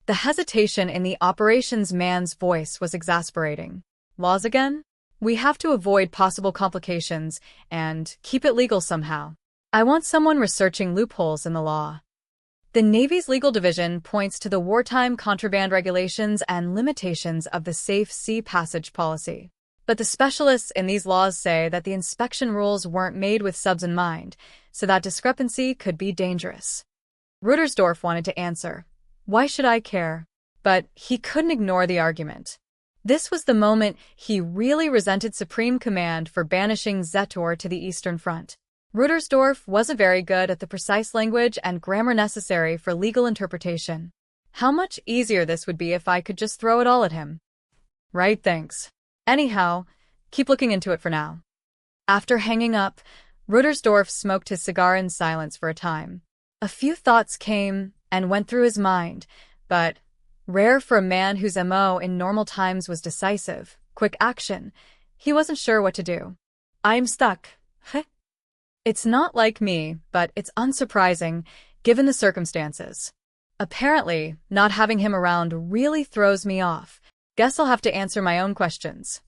The hesitation in the operations man's voice was exasperating. Laws again? We have to avoid possible complications and keep it legal somehow. I want someone researching loopholes in the law. The Navy's legal division points to the wartime contraband regulations and limitations of the Safe Sea Passage policy. But the specialists in these laws say that the inspection rules weren't made with subs in mind, so that discrepancy could be dangerous. Ruttersdorf wanted to answer, "Why should I care?" But he couldn't ignore the argument. This was the moment he really resented Supreme Command for banishing Zetor to the Eastern Front. Ruttersdorf wasn't very good at the precise language and grammar necessary for legal interpretation. How much easier this would be if I could just throw it all at him. Right, thanks. Anyhow, keep looking into it for now. After hanging up, Ruttersdorf smoked his cigar in silence for a time. A few thoughts came and went through his mind, but, rare for a man whose MO in normal times was decisive, quick action, he wasn't sure what to do. I'm stuck. Heh. It's not like me, but it's unsurprising, given the circumstances. Apparently, not having him around really throws me off. Guess I'll have to answer my own questions.